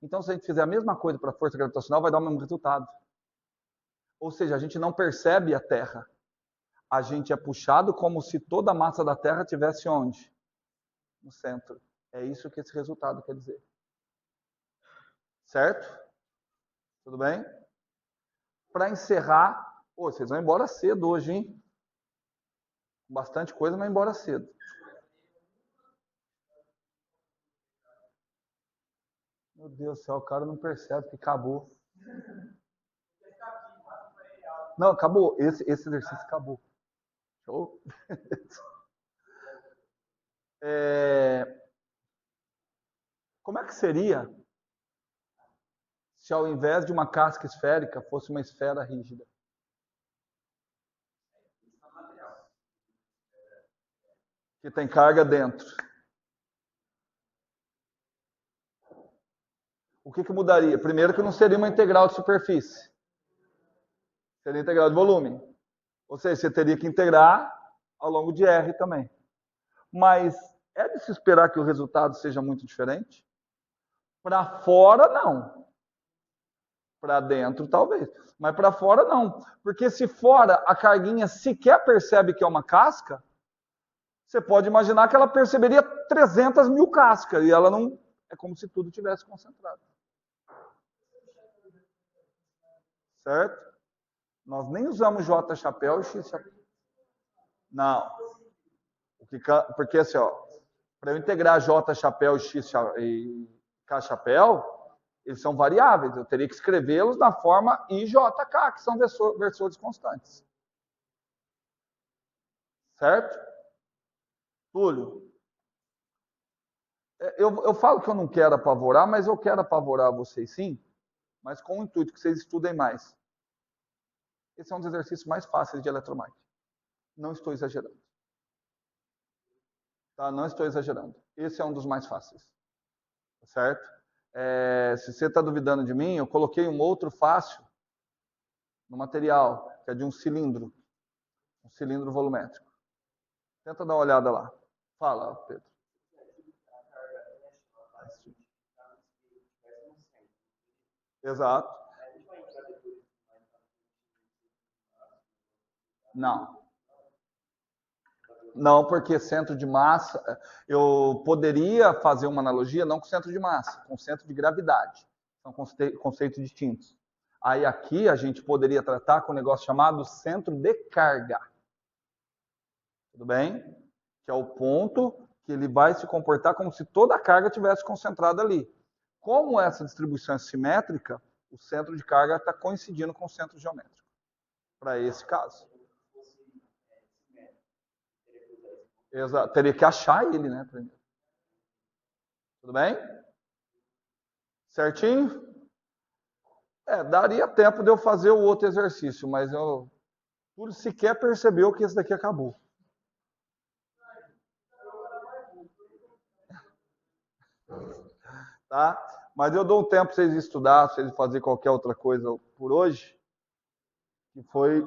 Então, se a gente fizer a mesma coisa para a força gravitacional, vai dar o mesmo resultado. Ou seja, a gente não percebe a Terra. A gente é puxado como se toda a massa da Terra estivesse onde? No centro. É isso que esse resultado quer dizer. Certo? Tudo bem? Para encerrar, vocês vão embora cedo hoje, hein? Bastante coisa, mas embora cedo. Meu Deus do céu, o cara não percebe que acabou. Não, acabou. Esse exercício acabou. Show? Como é que seria se ao invés de uma casca esférica fosse uma esfera rígida? Que tem carga dentro. O que mudaria? Primeiro que não seria uma integral de superfície. Seria integral de volume. Ou seja, você teria que integrar ao longo de R também. Mas é de se esperar que o resultado seja muito diferente? Para fora, não. Para dentro, talvez. Mas para fora, não. Porque se fora a carguinha sequer percebe que é uma casca, você pode imaginar que ela perceberia 300 mil cascas. E ela não... É como se tudo tivesse concentrado. Certo? Nós nem usamos J chapéu e X chapéu. Não. Porque assim, ó, para eu integrar J chapéu e X e K chapéu, eles são variáveis. Eu teria que escrevê-los na forma IJK, que são versores constantes. Certo? Túlio. Eu falo que eu não quero apavorar, mas eu quero apavorar vocês sim, mas com o intuito que vocês estudem mais. Esse é um dos exercícios mais fáceis de eletromagnetismo. Não estou exagerando. Tá? Não estou exagerando. Esse é um dos mais fáceis. Certo? Se você está duvidando de mim, eu coloquei um outro fácil no material, que é de um cilindro volumétrico. Tenta dar uma olhada lá. Fala, Pedro. Exato. Não. Não, porque centro de massa, eu poderia fazer uma analogia não com centro de massa, com centro de gravidade. São conceitos distintos. Aí aqui a gente poderia tratar com um negócio chamado centro de carga. Tudo bem? Que é o ponto que ele vai se comportar como se toda a carga tivesse concentrada ali. Como essa distribuição é simétrica, o centro de carga está coincidindo com o centro geométrico. Para esse caso. Exato. Teria que achar ele, né? Primeiro. Tudo bem? Certinho? Daria tempo de eu fazer o outro exercício, mas eu por sequer percebeu que esse daqui acabou. Tá? Mas eu dou um tempo para vocês estudar, para vocês fazerem qualquer outra coisa por hoje, que foi